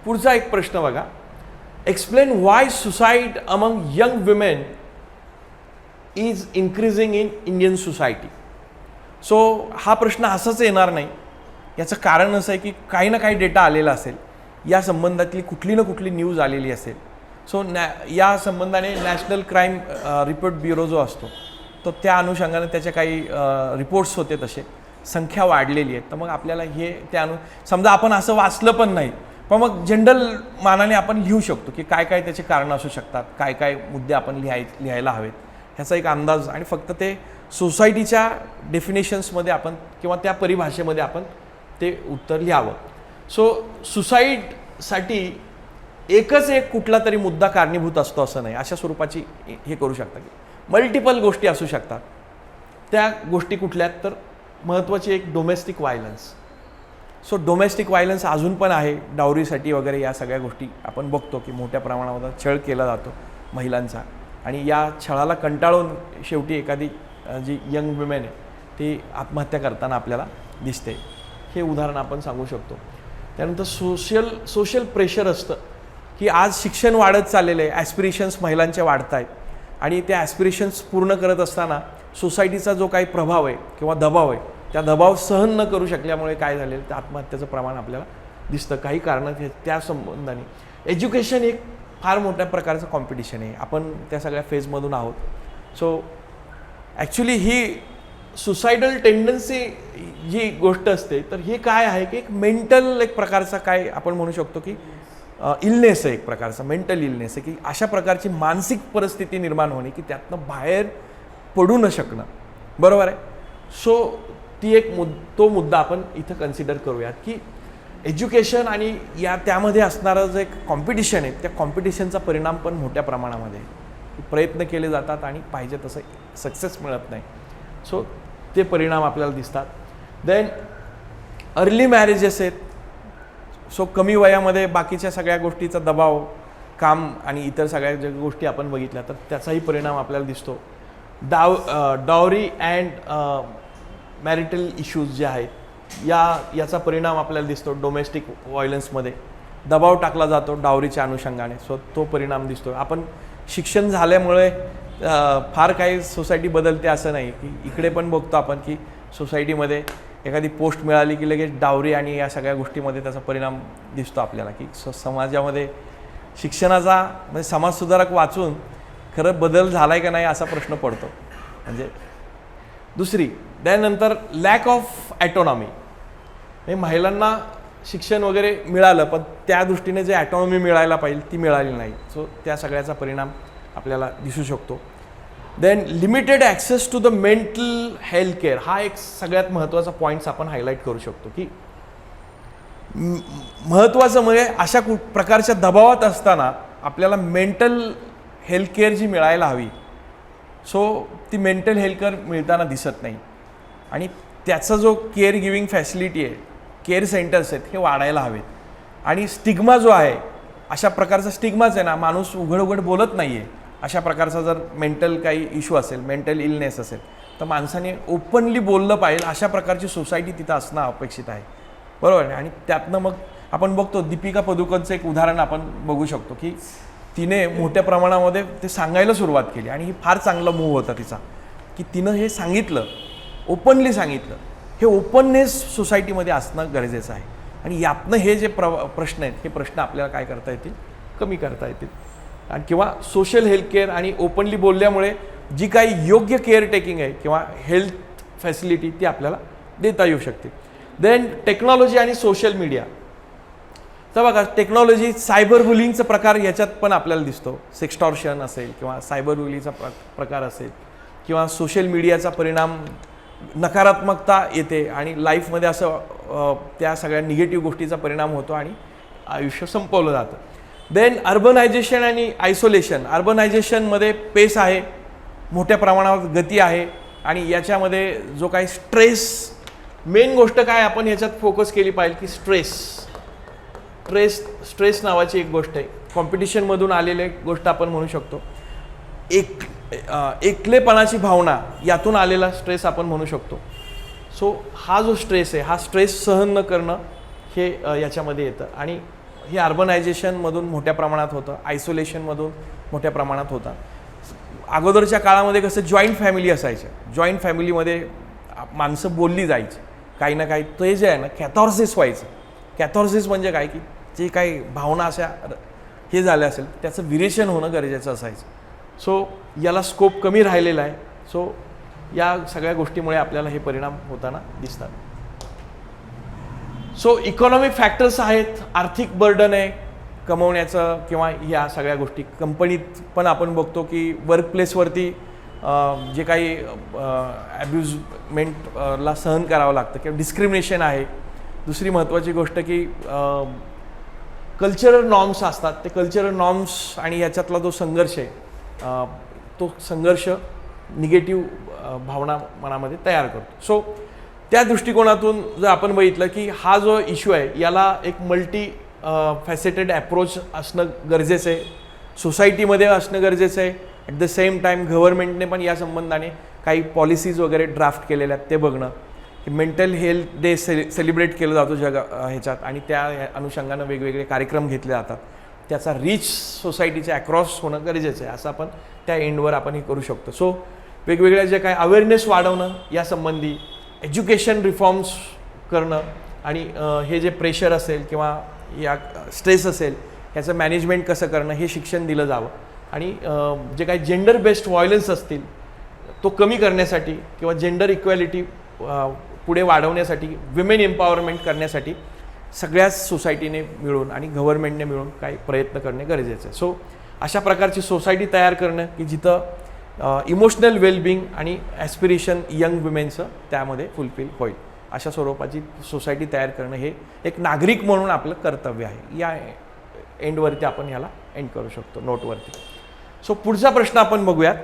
पुढचा एक प्रश्न बघा, explain why suicide among young women is increasing in Indian society. So हा प्रश्न असाच येणार नाही. याचं कारण असं आहे की काही ना काही डेटा आलेला असेल, या संबंधातली कुठली ना कुठली न्यूज आलेली असेल. सो या संबंधाने नॅशनल क्राईम रिपोर्ट ब्युरो जो असतो तो त्या अनुषंगाने त्याचे काही रिपोर्ट्स होते, तसे संख्या वाढलेली आहे. तर मग आपल्याला हे त्या समजा आपण असं वाचलं पण नाही, पण मग जनरल मानाने आपण लिहू शकतो की काय काय त्याचे कारणं असू शकतात, काय काय मुद्दे आपण लिहायला हवेत ह्याचा एक अंदाज. आणि फक्त ते सोसायटीच्या डेफिनेशन्समध्ये आपण किंवा त्या परिभाषेमध्ये आपण ते उत्तर लिहावं. सो सुसाईडसाठी एकच एक कुठला तरी मुद्दा कारणीभूत असतो असं नाही, अशा स्वरूपाची हे करू शकता की मल्टिपल गोष्टी असू शकतात. त्या गोष्टी कुठल्यात तर महत्त्वाची एक domestic violence. So domestic violence अजून पण आहे, डावरीसाठी वगैरे या सगळ्या गोष्टी आपण बघतो की मोठ्या प्रमाणावर छळ केला जातो महिलांचा, आणि या छळाला कंटाळून शेवटी एखादी जी यंग विमेन आहे ती आत्महत्या करताना आपल्याला दिसते. हे उदाहरण आपण सांगू शकतो. त्यानंतर सोशल प्रेशर असतं की आज शिक्षण वाढत चाललेलं आहे, ॲस्पिरेशन्स महिलांचे वाढत आहेत, आणि त्या ॲस्पिरेशन्स पूर्ण करत असताना सोसायटीचा जो काही प्रभाव आहे किंवा दबाव आहे त्या दबाव सहन न करू शकल्यामुळे काय झालेलं तर आत्महत्येचं प्रमाण आपल्याला दिसतं. काही कारणं त्या संबंधाने एज्युकेशन एक फार मोठ्या प्रकारचं कॉम्पिटिशन आहे, आपण त्या सगळ्या फेजमधून आहोत. सो ॲक्च्युली ही सुसायडल टेंडन्सी जी गोष्ट असते तर हे काय आहे की एक मेंटल एक प्रकारचा काय आपण म्हणू शकतो की इलनेस आहे, एक प्रकारचा मेंटल इलनेस आहे की अशा प्रकारची मानसिक परिस्थिती निर्माण होणे की त्यातनं बाहेर पडू न शकणं. बरोबर आहे. सो ती एक तो मुद्दा आपण इथं कन्सिडर करूयात की एज्युकेशन आणि त्यामध्ये असणारं जे कॉम्पिटिशन आहे त्या कॉम्पिटिशनचा परिणाम पण मोठ्या प्रमाणामध्ये प्रयत्न केले जातात आणि पाहिजे तसं सक्सेस मिळत नाही. सो ते परिणाम आपल्याला दिसतात. देन अर्ली मॅरेजेस आहेत. सो कमी वयामध्ये बाकीच्या सगळ्या गोष्टीचा दबाव, काम आणि इतर सगळ्या ज्या गोष्टी आपण बघितल्या तर त्याचाही परिणाम आपल्याला दिसतो. डॉवरी अँड मॅरिटल इश्यूज जे आहेत याचा परिणाम आपल्याला दिसतो. डोमेस्टिक व्हायलन्समध्ये दबाव टाकला जातो डावरीच्या अनुषंगाने. सो तो परिणाम दिसतो. आपण शिक्षण झाल्यामुळे फार काही सोसायटी बदलते असं नाही की इकडे पण बघतो आपण की सोसायटीमध्ये एखादी पोस्ट मिळाली की लगेच डावरी आणि या सगळ्या गोष्टीमध्ये त्याचा परिणाम दिसतो आपल्याला की समाजामध्ये शिक्षणाचा म्हणजे समाजसुधारक वाचून खरं बदल झाला आहे का नाही असा प्रश्न पडतो. म्हणजे दुसरी त्यानंतर लॅक ऑफ ॲटॉनॉमी, म्हणजे महिलांना शिक्षण वगैरे मिळालं पण त्या दृष्टीने जे ॲटॉनॉमी मिळायला पाहिजे ती मिळाली नाही. सो त्या सगळ्याचा परिणाम आपल्याला दिसू शकतो. Then limited access to the mental health care, हा एक सगळ्यात महत्त्वाचा पॉईंट्स आपण हायलाईट करू शकतो की महत्त्वाचं म्हणजे अशा प्रकारच्या दबावात असताना आपल्याला मेंटल हेल्थ केअर जी मिळायला हवी सो ती मेंटल हेल्थ केअर मिळताना दिसत नाही. आणि त्याचा जो केअर गिविंग फॅसिलिटी आहे, केअर सेंटर्स आहेत हे वाढायला हवेत. आणि स्टिग्मा जो आहे, अशा प्रकारचा स्टिग्माच आहे ना, माणूस उघड उघड बोलत नाही आहे. अशा प्रकारचा जर मेंटल काही इश्यू असेल, मेंटल इलनेस असेल तर माणसाने ओपनली बोललं पाहिजे. अशा प्रकारची सोसायटी तिथं असणं अपेक्षित आहे. बरोबर आहे. आणि त्यातनं मग आपण बघतो दीपिका पदुकोणचं एक उदाहरण आपण बघू शकतो की तिने मोठ्या प्रमाणामध्ये ते सांगायला सुरुवात केली आणि ही फार चांगला मूव होता तिचा की तिनं हे सांगितलं, ओपनली सांगितलं. हे ओपननेस सोसायटीमध्ये असणं गरजेचं आहे. आणि यातनं हे जे प्रश्न आहेत हे प्रश्न आपल्याला काय करता येतील, कमी करता येतील. आणि किंवा सोशल हेल्थ केअर आणि ओपनली बोलल्यामुळे जी काही योग्य केअर टेकिंग आहे किंवा हेल्थ फॅसिलिटी ती आपल्याला देता येऊ शकते. देन टेक्नॉलॉजी आणि सोशल मीडिया. तर बघा टेक्नॉलॉजी, सायबर बुलिंगचा प्रकार याच्यात पण आपल्याला दिसतो. सेक्स्टॉर्शन असेल किंवा सायबर बुलिंगचा प्रकार असेल किंवा सोशल मीडियाचा परिणाम नकारात्मकता येते आणि लाईफमध्ये असं त्या सगळ्या निगेटिव्ह गोष्टीचा परिणाम होतो आणि आयुष्य संपवलं जातं. देन अर्बनायझेशन आणि आयसोलेशन. अर्बनायझेशनमध्ये पेस आहे, मोठ्या प्रमाणावर गती आहे आणि याच्यामध्ये जो काही स्ट्रेस, मेन गोष्ट काय आपण याच्यात फोकस केली पाहिजे की स्ट्रेस नावाची एक गोष्ट आहे. कॉम्पिटिशनमधून आलेली गोष्ट आपण म्हणू शकतो. एकलेपणाची भावना यातून आलेला स्ट्रेस आपण म्हणू शकतो. सो हा जो स्ट्रेस आहे, हा स्ट्रेस सहन न करणं हे याच्यामध्ये येतं आणि हे अर्बनायझेशनमधून मोठ्या प्रमाणात होतं, आयसोलेशनमधून मोठ्या प्रमाणात होतं. अगोदरच्या काळामध्ये कसं जॉईंट फॅमिली असायच्या, जॉईंट फॅमिलीमध्ये माणसं बोलली जायची, काही ना काही. ते जे आहे ना कॅथॉर्सिस व्हायचं. कॅथॉर्सिस म्हणजे काय की जे काही भावना अशा हे झालं असेल त्याचं विरेचन होणं गरजेचं असायचं. सो याला स्कोप कमी राहिलेला आहे. सो या सगळ्या गोष्टीमुळे आपल्याला हे परिणाम होताना दिसतात. सो इकॉनॉमिक फॅक्टर्स आहेत, आर्थिक बर्डन आहे कमवण्याचं किंवा या सगळ्या गोष्टी. कंपनीत पण आपण बघतो की वर्कप्लेसवरती जे काही ॲब्युजमेंटला सहन करावं लागतं किंवा डिस्क्रिमिनेशन आहे. दुसरी महत्त्वाची गोष्ट की कल्चरल नॉर्म्स असतात, ते कल्चरल नॉर्म्स आणि याच्यातला जो संघर्ष आहे तो संघर्ष निगेटिव्ह भावना मनामध्ये तयार करतो. सो त्या दृष्टिकोनातून जर आपण बघितलं की हा जो इश्यू आहे याला एक मल्टी फॅसेटेड ॲप्रोच असणं गरजेचं आहे, सोसायटीमध्ये असणं गरजेचं आहे. ॲट द सेम टाईम गव्हर्नमेंटने पण या संबंधाने काही पॉलिसीज वगैरे ड्राफ्ट केलेल्या आहेत, ते बघणं की मेंटल हेल्थ डे सेलिब्रेट केलं जातो ह्याच्यात आणि त्या अनुषंगानं वेगवेगळे कार्यक्रम घेतले जातात. त्याचा रीच सोसायटीच्या अक्रॉस होणं गरजेचं आहे, असं आपण त्या एंडवर आपण हे करू शकतो. सो वेगवेगळ्या जे काय अवेअरनेस वाढवणं यासंबंधी, एज्युकेशन रिफॉर्म्स करणं आणि हे जे प्रेशर असेल किंवा या स्ट्रेस असेल ह्याचं मॅनेजमेंट कसं करणं हे शिक्षण दिलं जावं. आणि जे काही जेंडर बेस्ड व्हायलन्स असतील तो कमी करण्यासाठी किंवा जेंडर इक्वॅलिटी पुढे वाढवण्यासाठी, विमेन एम्पॉवरमेंट करण्यासाठी सगळ्याच सोसायटीने मिळून आणि गव्हर्नमेंटने मिळून काही प्रयत्न करणे गरजेचं आहे. सो अशा प्रकारची सोसायटी तयार करणं की जिथं इमोशनल वेलबिंग आणि ॲस्पिरेशन यंग विमेनचं त्यामध्ये फुलफिल होईल, अशा स्वरूपाची सोसायटी तयार करणं हे एक नागरिक म्हणून आपलं कर्तव्य आहे. या एंडवरती आपण याला एंड करू शकतो, नोटवरती. सो पुढचा प्रश्न आपण बघूयात.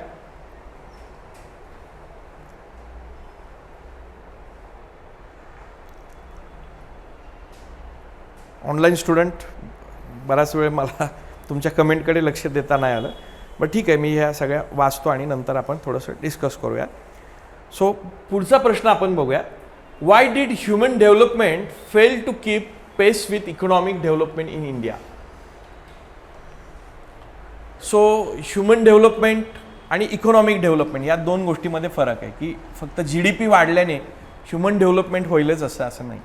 ऑनलाईन स्टुडंट बराच वेळ मला तुमच्या कमेंटकडे लक्ष देता नाही आलं, बट ठीक आहे, मी ह्या सगळ्या वाचतो आणि नंतर आपण थोडंसं डिस्कस करूयात. सो पुढचा प्रश्न आपण बघूयात. Why did human development fail to keep pace with economic development in India? So human development आणि इकॉनॉमिक डेव्हलपमेंट या दोन गोष्टीमध्ये फरक आहे की फक्त GDP वाढल्याने ह्युमन डेव्हलपमेंट होईलच असं नाही.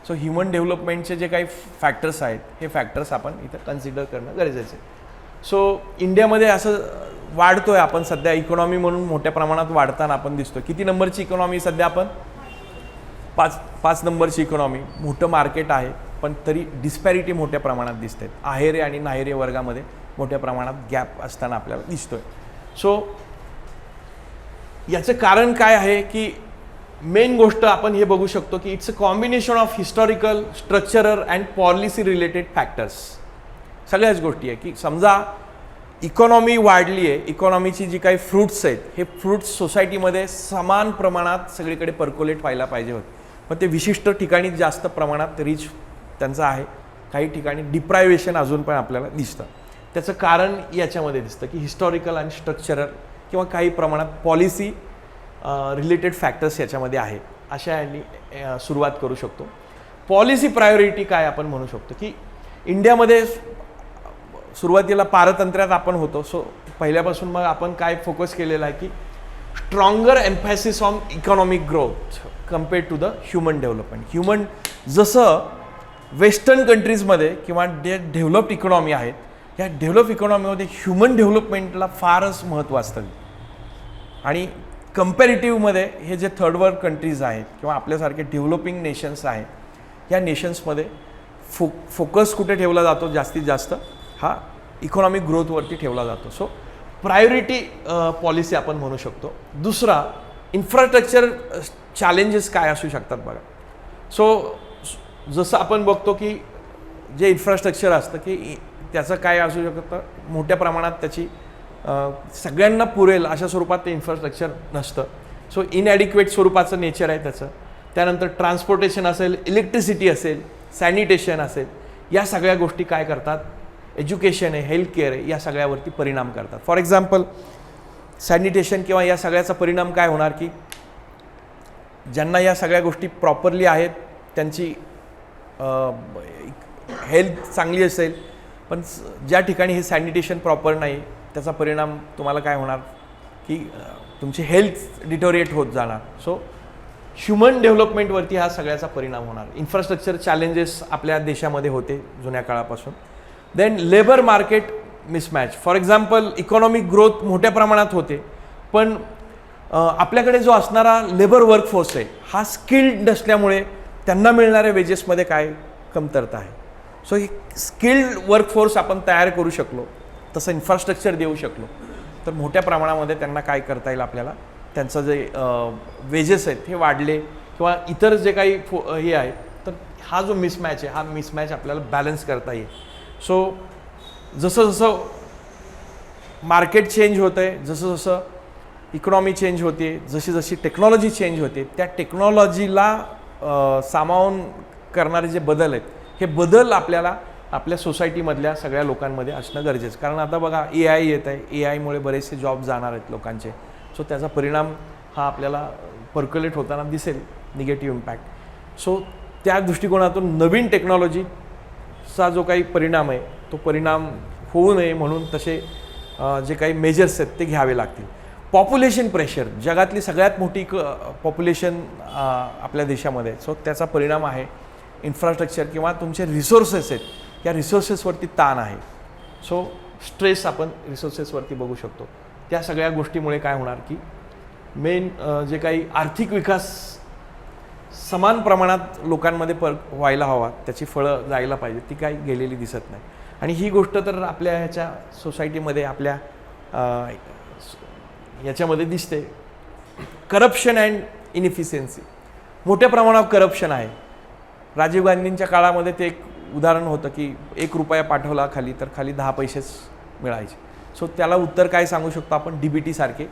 सो ह्युमन डेव्हलपमेंटचे जे काही फॅक्टर्स आहेत हे फॅक्टर्स आपण इथं कन्सिडर करणं गरजेचं आहे. सो इंडियामध्ये असं वाढतो आहे आपण सध्या इकॉनॉमी म्हणून मोठ्या प्रमाणात वाढताना आपण दिसतो. किती नंबरची इकॉनॉमी सध्या आपण? 5 नंबरची इकॉनॉमी. मोठं मार्केट आहे पण तरी डिस्पॅरिटी मोठ्या प्रमाणात दिसते. आहेरे आणि नाहेरे वर्गामध्ये मोठ्या प्रमाणात गॅप असताना आपल्याला दिसतोय. सो याचं कारण काय आहे की मेन गोष्ट आपण हे बघू शकतो की it's a combination of historical, structural and policy related factors. सगळ्याच गोष्टी आहे की समजा इकॉनॉमी वाढली आहे, इकॉनॉमीची जी काही फ्रूट्स आहेत हे फ्रूट्स सोसायटीमध्ये समान प्रमाणात सगळीकडे पर्क्युलेट व्हायला पाहिजे होते, पण ते विशिष्ट ठिकाणी जास्त प्रमाणात रीच त्यांचं आहे. काही ठिकाणी डिप्रायव्हेशन अजून पण आपल्याला दिसतं. त्याचं कारण याच्यामध्ये दिसतं की हिस्टॉरिकल आणि स्ट्रक्चरल किंवा काही प्रमाणात पॉलिसी रिलेटेड फॅक्टर्स याच्यामध्ये आहेत. अशा यांनी सुरुवात करू शकतो. पॉलिसी प्रायोरिटी काय आपण म्हणू शकतो की इंडियामध्ये सुरुवातीला पारतंत्र्यात आपण होतो. सो पहिल्यापासून मग आपण काय फोकस केलेला आहे की stronger emphasis on economic growth compared to the human development. Human जसं वेस्टर्न कंट्रीजमध्ये किंवा डेव्हलप्ड इकॉनॉमी आहेत, या डेव्हलप इकॉनॉमीमध्ये ह्युमन डेव्हलपमेंटला फारच महत्त्व असतं. आणि कम्पॅरेटिव्हमध्ये हे जे थर्ड वर्ल्ड कंट्रीज आहेत किंवा आपल्यासारखे डेव्हलपिंग नेशन्स आहेत, या नेशन्समध्ये फोकस कुठे ठेवला जातो? जास्तीत जास्त हा इकॉनॉमिक ग्रोथवरती ठेवला जातो. सो प्रायोरिटी पॉलिसी आपण म्हणू शकतो. दुसरा, इन्फ्रास्ट्रक्चर चॅलेंजेस काय असू शकतात बघा. सो जसं आपण बघतो की जे इन्फ्रास्ट्रक्चर असतं की त्याचं काय असू शकतं, मोठ्या प्रमाणात त्याची सगळ्यांना पुरेल अशा स्वरूपात ते इन्फ्रास्ट्रक्चर नसतं. सो इनॲडिक्वेट स्वरूपाचं नेचर आहे त्याचं. त्यानंतर ट्रान्सपोर्टेशन असेल, इलेक्ट्रिसिटी असेल, सॅनिटेशन असेल, या सगळ्या गोष्टी काय करतात? एज्युकेशन आहे, हेल्थ केअर आहे, या सगळ्यावरती परिणाम करतात. फॉर एक्झाम्पल सॅनिटेशन किंवा या सगळ्याचा परिणाम काय होणार की ज्यांना या सगळ्या गोष्टी प्रॉपरली आहेत त्यांची हेल्थ चांगली असेल, पण ज्या ठिकाणी हे सॅनिटेशन प्रॉपर नाही त्याचा परिणाम तुम्हाला काय होणार की तुमची हेल्थ डिटोरिएट होत जाणार. सो ह्युमन डेव्हलपमेंटवरती हा सगळ्याचा परिणाम होणार. इन्फ्रास्ट्रक्चर चॅलेंजेस आपल्या देशामध्ये होते जुन्या काळापासून. Then labour market mismatch. For example economic growth मोठ्या प्रमाणात होते, पण आपल्याकडे जो असणारा लेबर वर्कफोर्स आहे हा स्किल्ड नसल्यामुळे त्यांना मिळणाऱ्या वेजेसमध्ये काय कमतरता आहे. सो ही स्किल्ड वर्कफोर्स आपण तयार करू शकलो, तसं इन्फ्रास्ट्रक्चर देऊ शकलो, तर मोठ्या प्रमाणामध्ये त्यांना काय करता येईल, आपल्याला त्यांचं जे वेजेस आहेत हे वाढले किंवा इतर जे काही हे आहे, तर हा जो मिसमॅच आहे हा मिसमॅच आपल्याला बॅलन्स करता येईल. सो जसं जसं मार्केट चेंज होतं आहे, जसं जसं इकॉनॉमी चेंज होते, जशी जशी टेक्नॉलॉजी चेंज होते, त्या टेक्नॉलॉजीला सामावून करणारे जे बदल आहेत हे बदल आपल्याला आपल्या सोसायटीमधल्या सगळ्या लोकांमध्ये असणं गरजेचं. कारण आता बघा AI येत आहे, AIमुळे बरेचसे जॉब जाणार आहेत लोकांचे. सो त्याचा परिणाम हा आपल्याला पर्क्युलेट होताना दिसेल, निगेटिव्ह इम्पॅक्ट. सो त्या दृष्टिकोनातून नवीन टेक्नॉलॉजीचा जो काही परिणाम आहे तो परिणाम होऊ नये म्हणून तसे जे काही मेजर्स आहेत ते घ्यावे लागतील. पॉप्युलेशन प्रेशर, जगातली सगळ्यात मोठी पॉप्युलेशन आपल्या देशामध्ये. सो त्याचा परिणाम आहे इन्फ्रास्ट्रक्चर किंवा तुमचे रिसोर्सेस आहेत या रिसोर्सेसवरती ताण आहे. सो स्ट्रेस आपण रिसोर्सेसवरती बघू शकतो. त्या सगळ्या गोष्टीमुळे काय होणार की मेन जे काही आर्थिक विकास समान प्रमाणात लोकांमध्ये व्हायला हवा, त्याची फळं जायला पाहिजे, ती काही गेलेली दिसत नाही. आणि ही गोष्ट तर आपल्या ह्याच्या सोसायटीमध्ये आपल्या याच्यामध्ये दिसते. करप्शन अँड इनइफिशियन्सी, मोठ्या प्रमाणावर करप्शन आहे. राजीव गांधींच्या काळामध्ये ते एक उदाहरण होतं की ₹1 पाठवला खाली तर खाली 10 पैसेच मिळायचे. सो त्याला उत्तर काय सांगू शकतो आपण, DBT सारखे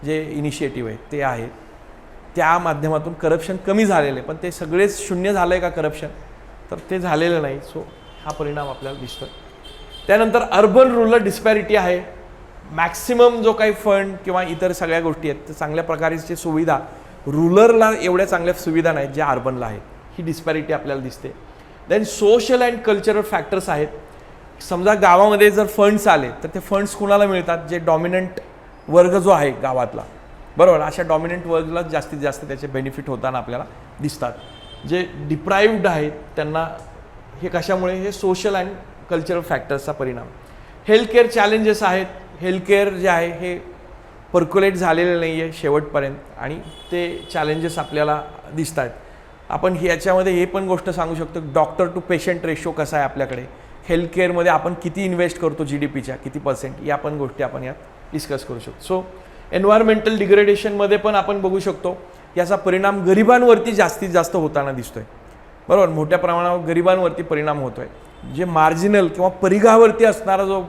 जे इनिशिएटिव्ह आहेत ते आहेत, त्या माध्यमातून करप्शन कमी झालेलं आहे. पण ते सगळेच शून्य झालं आहे का करप्शन, तर ते झालेलं नाही. सो हा परिणाम आपल्याला दिसतो. त्यानंतर अर्बन रुरल डिस्पॅरिटी आहे. मॅक्सिमम जो काही फंड किंवा इतर सगळ्या गोष्टी आहेत, तर चांगल्या प्रकारची सुविधा रुरलला एवढ्या चांगल्या सुविधा नाहीत ज्या अर्बनला आहेत. ही डिस्पॅरिटी आपल्याला दिसते. Then social and cultural factors आहेत. समजा गावामध्ये जर फंड्स आले तर ते फंड्स कुणाला मिळतात, जे डॉमिनंट वर्ग जो आहे गावातला, बरोबर, अशा डॉमिनंट वर्गला जास्तीत जास्त त्याचे बेनिफिट होताना आपल्याला दिसतात. जे डिप्राईव्ड आहेत त्यांना हे कशामुळे, हे सोशल अँड कल्चरल फॅक्टर्सचा परिणाम. हेल्थकेअर चॅलेंजेस आहेत. हेल्थकेअर जे आहे हे पर्क्युलेट झालेलं नाही आहे शेवटपर्यंत आणि ते चॅलेंजेस आपल्याला दिसत आहेत. आपण ह्याच्यामध्ये हे पण गोष्ट सांगू शकतो, डॉक्टर टू पेशंट रेशो कसा आहे आपल्याकडे, हेल्थकेअरमध्ये आपण किती इन्व्हेस्ट करतो GDPच्या किती %, या पण गोष्टी आपण यात डिस्कस करू शकतो. सो एन्व्हायरमेंटल डिग्रेडेशनमध्ये पण आपण बघू शकतो याचा परिणाम गरिबांवरती जास्तीत जास्त होताना दिसतोय, बरोबर. मोठ्या प्रमाणावर गरिबांवरती परिणाम होतोय. जे मार्जिनल किंवा परिघावरती असणारा जो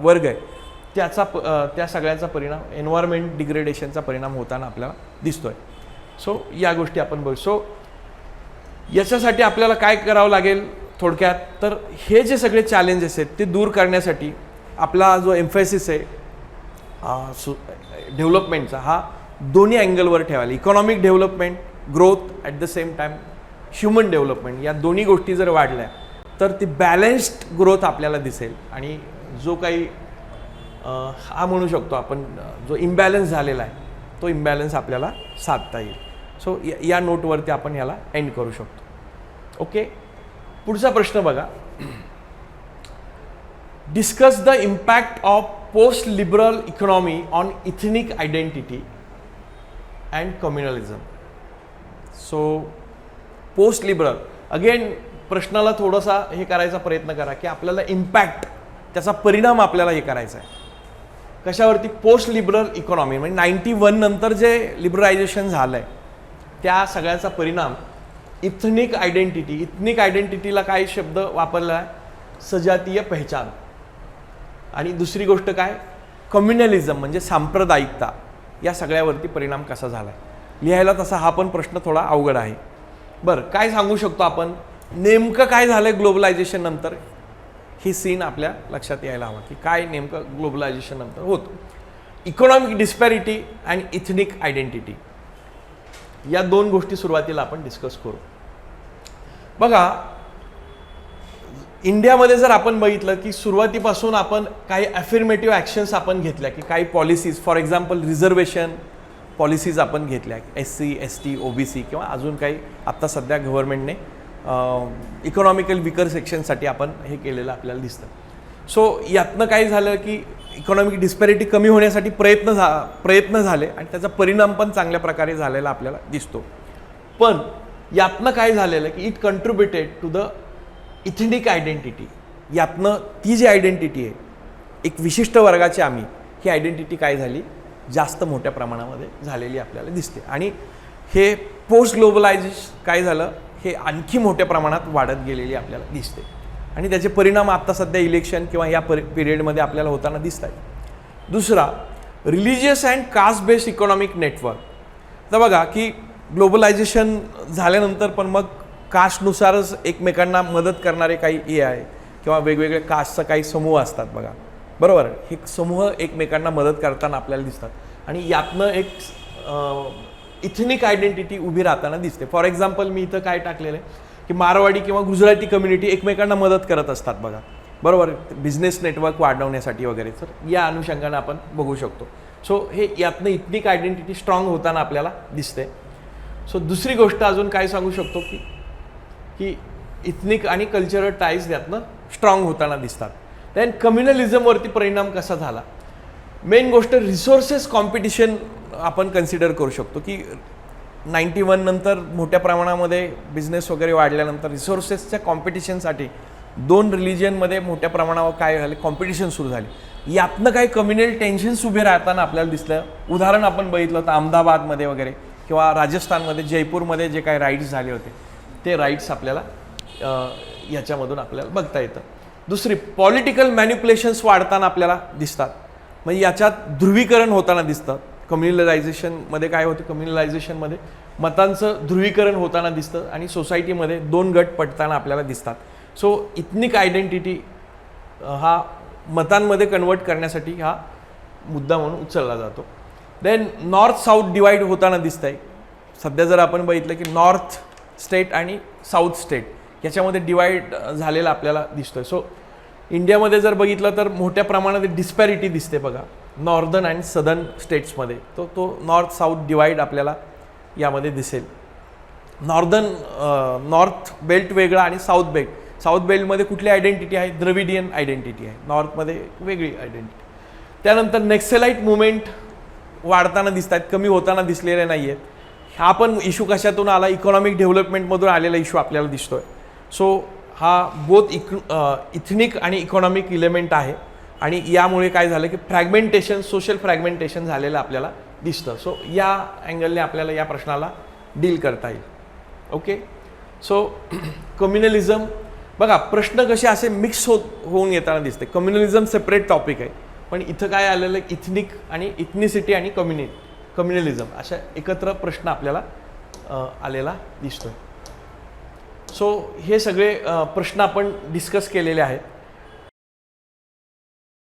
वर्ग आहे त्या सगळ्याचा परिणाम, एन्व्हायरमेंट डिग्रेडेशनचा परिणाम होताना आपल्याला दिसतोय. सो या गोष्टी आपण बघू. सो याच्यासाठी आपल्याला काय करावं लागेल थोडक्यात, तर हे जे सगळे चॅलेंजेस आहेत ते दूर करण्यासाठी आपला जो एम्फेसिस आहे डेव्हलपमेंटचा, हा दोन्ही अँगलवर ठेवायला. Economic development, growth, at the same time human development, या दोन्ही गोष्टी जर वाढल्या तर ती बॅलन्स्ड ग्रोथ आपल्याला दिसेल. आणि जो काही हा म्हणू शकतो आपण जो इम्बॅलन्स झालेला आहे तो इम्बॅलन्स आपल्याला साधता येईल. सो या नोटवरती आपण याला एंड करू शकतो. ओके, पुढचा प्रश्न बघा. Discuss the impact of post liberal economy on ethnic identity and communalism. So post liberal, again प्रश्नाला थोडासा हे करायचा प्रयत्न करा की आपल्याला इम्पॅक्ट, त्याचा परिणाम आपल्याला हे करायचा आहे कशावरती, पोस्ट लिबरल इकॉनॉमी म्हणजे 91 नंतर जे लिबरलायझेशन झालं आहे त्या सगळ्याचा परिणाम इथनिक आयडेंटिटी. इथनिक आयडेंटिटीला काय शब्द वापरला आहे, सजातीय पहचान. आणि दुसरी गोष्ट काय, कम्युनलिझम म्हणजे सांप्रदायिकता. या सगळ्यावरती परिणाम कसा झाला आहे लिहायला, तसा हा पण प्रश्न थोडा अवघड आहे. बरं, काय सांगू शकतो आपण, नेमकं काय झालं ग्लोबलायझेशन नंतर, ही सीन आपल्या लक्षात यायला हवं की काय नेमकं ग्लोबलायझेशन नंतर होतं. इकॉनॉमिक डिस्पॅरिटी अँड इथनिक आयडेंटिटी, या दोन गोष्टी सुरुवातीला आपण डिस्कस करू. बघा, इंडियामध्ये जर आपण बघितलं की सुरुवातीपासून आपण काही अफर्मेटिव्ह ॲक्शन्स आपण घेतल्या, की काही policies, for example reservation policies आपण घेतल्या, SC ST OBC किंवा अजून काही आत्ता सध्या गव्हर्नमेंटने इकॉनॉमिकल विकर सेक्शनसाठी आपण हे केलेलं आपल्याला दिसतं. सो यातनं काय झालं की इकॉनॉमिक डिस्पॅरिटी कमी होण्यासाठी प्रयत्न झाले आणि त्याचा परिणाम पण चांगल्या प्रकारे झालेला आपल्याला दिसतो. पण यातनं काय झालेलं की it contributed to the ethnic identity. यातनं ती जी आयडेंटिटी आहे एक विशिष्ट वर्गाची आम्ही, ही आयडेंटिटी काय झाली जास्त मोठ्या प्रमाणामध्ये झालेली आपल्याला दिसते. आणि हे पोस्ट ग्लोबलायझेशन काय झालं, हे आणखी मोठ्या प्रमाणात वाढत गेलेली आपल्याला दिसते आणि त्याचे परिणाम आता सध्या इलेक्शन किंवा या पिरियडमध्ये आपल्याला होताना दिसत आहेत. दुसरा, religious and caste based economic network. तर बघा की ग्लोबलायझेशन झाल्यानंतर पण मग कास्टनुसारच एकमेकांना मदत करणारे काही हे आहे किंवा वेगवेगळे कास्टचा काही समूह असतात बघा, बरोबर. हे समूह एकमेकांना मदत करताना आपल्याला दिसतात आणि यातनं एक इथनिक आयडेंटिटी उभी राहताना दिसते. फॉर एक्झाम्पल मी इथं काय टाकलेलं आहे की मारवाडी किंवा गुजराती कम्युनिटी एकमेकांना मदत करत असतात बघा, बरोबर, बिझनेस नेटवर्क वाढवण्यासाठी वगैरे. तर या अनुषंगाने आपण बघू शकतो. सो हे यातनं इथनिक आयडेंटिटी स्ट्रॉंग होताना आपल्याला दिसते. सो दुसरी गोष्ट अजून काय सांगू शकतो की इथनिक आणि कल्चरल टाईज यातनं स्ट्रॉंग होताना दिसतात. देन कम्युनलिझमवरती परिणाम कसा झाला, मेन गोष्ट रिसोर्सेस कॉम्पिटिशन आपण कन्सिडर करू शकतो की 91 नंतर मोठ्या प्रमाणामध्ये बिझनेस वगैरे वाढल्यानंतर रिसोर्सेसच्या कॉम्पिटिशनसाठी दोन रिलिजनमध्ये मोठ्या प्रमाणावर काय झाले, कॉम्पिटिशन सुरू झाली. यातनं काही कम्युनल टेन्शन्स उभे राहताना आपल्याला दिसलं. उदाहरण आपण बघितलं तर अहमदाबादमध्ये वगैरे किंवा राजस्थानमध्ये जयपूरमध्ये जे काही राईट्स झाले होते ते राईट्स आपल्याला याच्यामधून आपल्याला बघता येतं. दुसरी, पॉलिटिकल मॅन्युप्युलेशन्स वाढताना आपल्याला दिसतात. म्हणजे याच्यात ध्रुवीकरण होताना दिसतं. कम्युनलायझेशनमध्ये काय होतं, कम्युनलायझेशनमध्ये मतांचं ध्रुवीकरण होताना दिसतं आणि सोसायटीमध्ये दोन गट पडताना आपल्याला दिसतात. सो इथनिक आयडेंटिटी हा मतांमध्ये कन्वर्ट करण्यासाठी हा मुद्दा म्हणून उचलला जातो. देन नॉर्थ साऊथ डिवाईड होताना दिसत आहे. सध्या जर आपण बघितलं की नॉर्थ स्टेट आणि साऊथ स्टेट याच्यामध्ये डिवाईड झालेला आपल्याला दिसतोय. सो इंडियामध्ये जर बघितलं तर मोठ्या प्रमाणात डिस्पॅरिटी दिसते बघा नॉर्दर्न आणि सदर्न स्टेट्समध्ये. तो नॉर्थ साऊथ डिवाईड आपल्याला यामध्ये दिसेल. नॉर्थ बेल्ट वेगळा आणि साऊथ बेल्ट. साऊथ बेल्टमध्ये कुठली आयडेंटिटी आहे, द्रविडियन आयडेंटिटी आहे. नॉर्थमध्ये वेगळी आयडेंटिटी. त्यानंतर नेक्सलाइट मुवमेंट वाढताना दिसत आहेत, कमी होताना दिसलेले नाही आहेत. हा पण इश्यू कशातून आला, इकॉनॉमिक डेव्हलपमेंटमधून आलेला इश्यू आपल्याला दिसतोय. सो हा बोथ इथनिक आणि इकॉनॉमिक इलेमेंट आहे आणि यामुळे काय झालं की फ्रॅगमेंटेशन, सोशल फ्रॅगमेंटेशन झालेलं आपल्याला दिसतं. सो या अँगलने आपल्याला या प्रश्नाला डील करता येईल. ओके. सो कम्युनलिझम बघा, प्रश्न कसे असे मिक्स होऊन येताना दिसते. कम्युनलिझम सेपरेट टॉपिक आहे पण इथं काय आलेलं आहे, इथनिक आणि इथनिसिटी आणि कम्युनलिझम अशा एकत्र प्रश्न आपल्याला आलेला दिसतोय. सो हे सगळे प्रश्न आपण डिस्कस केलेले आहेत.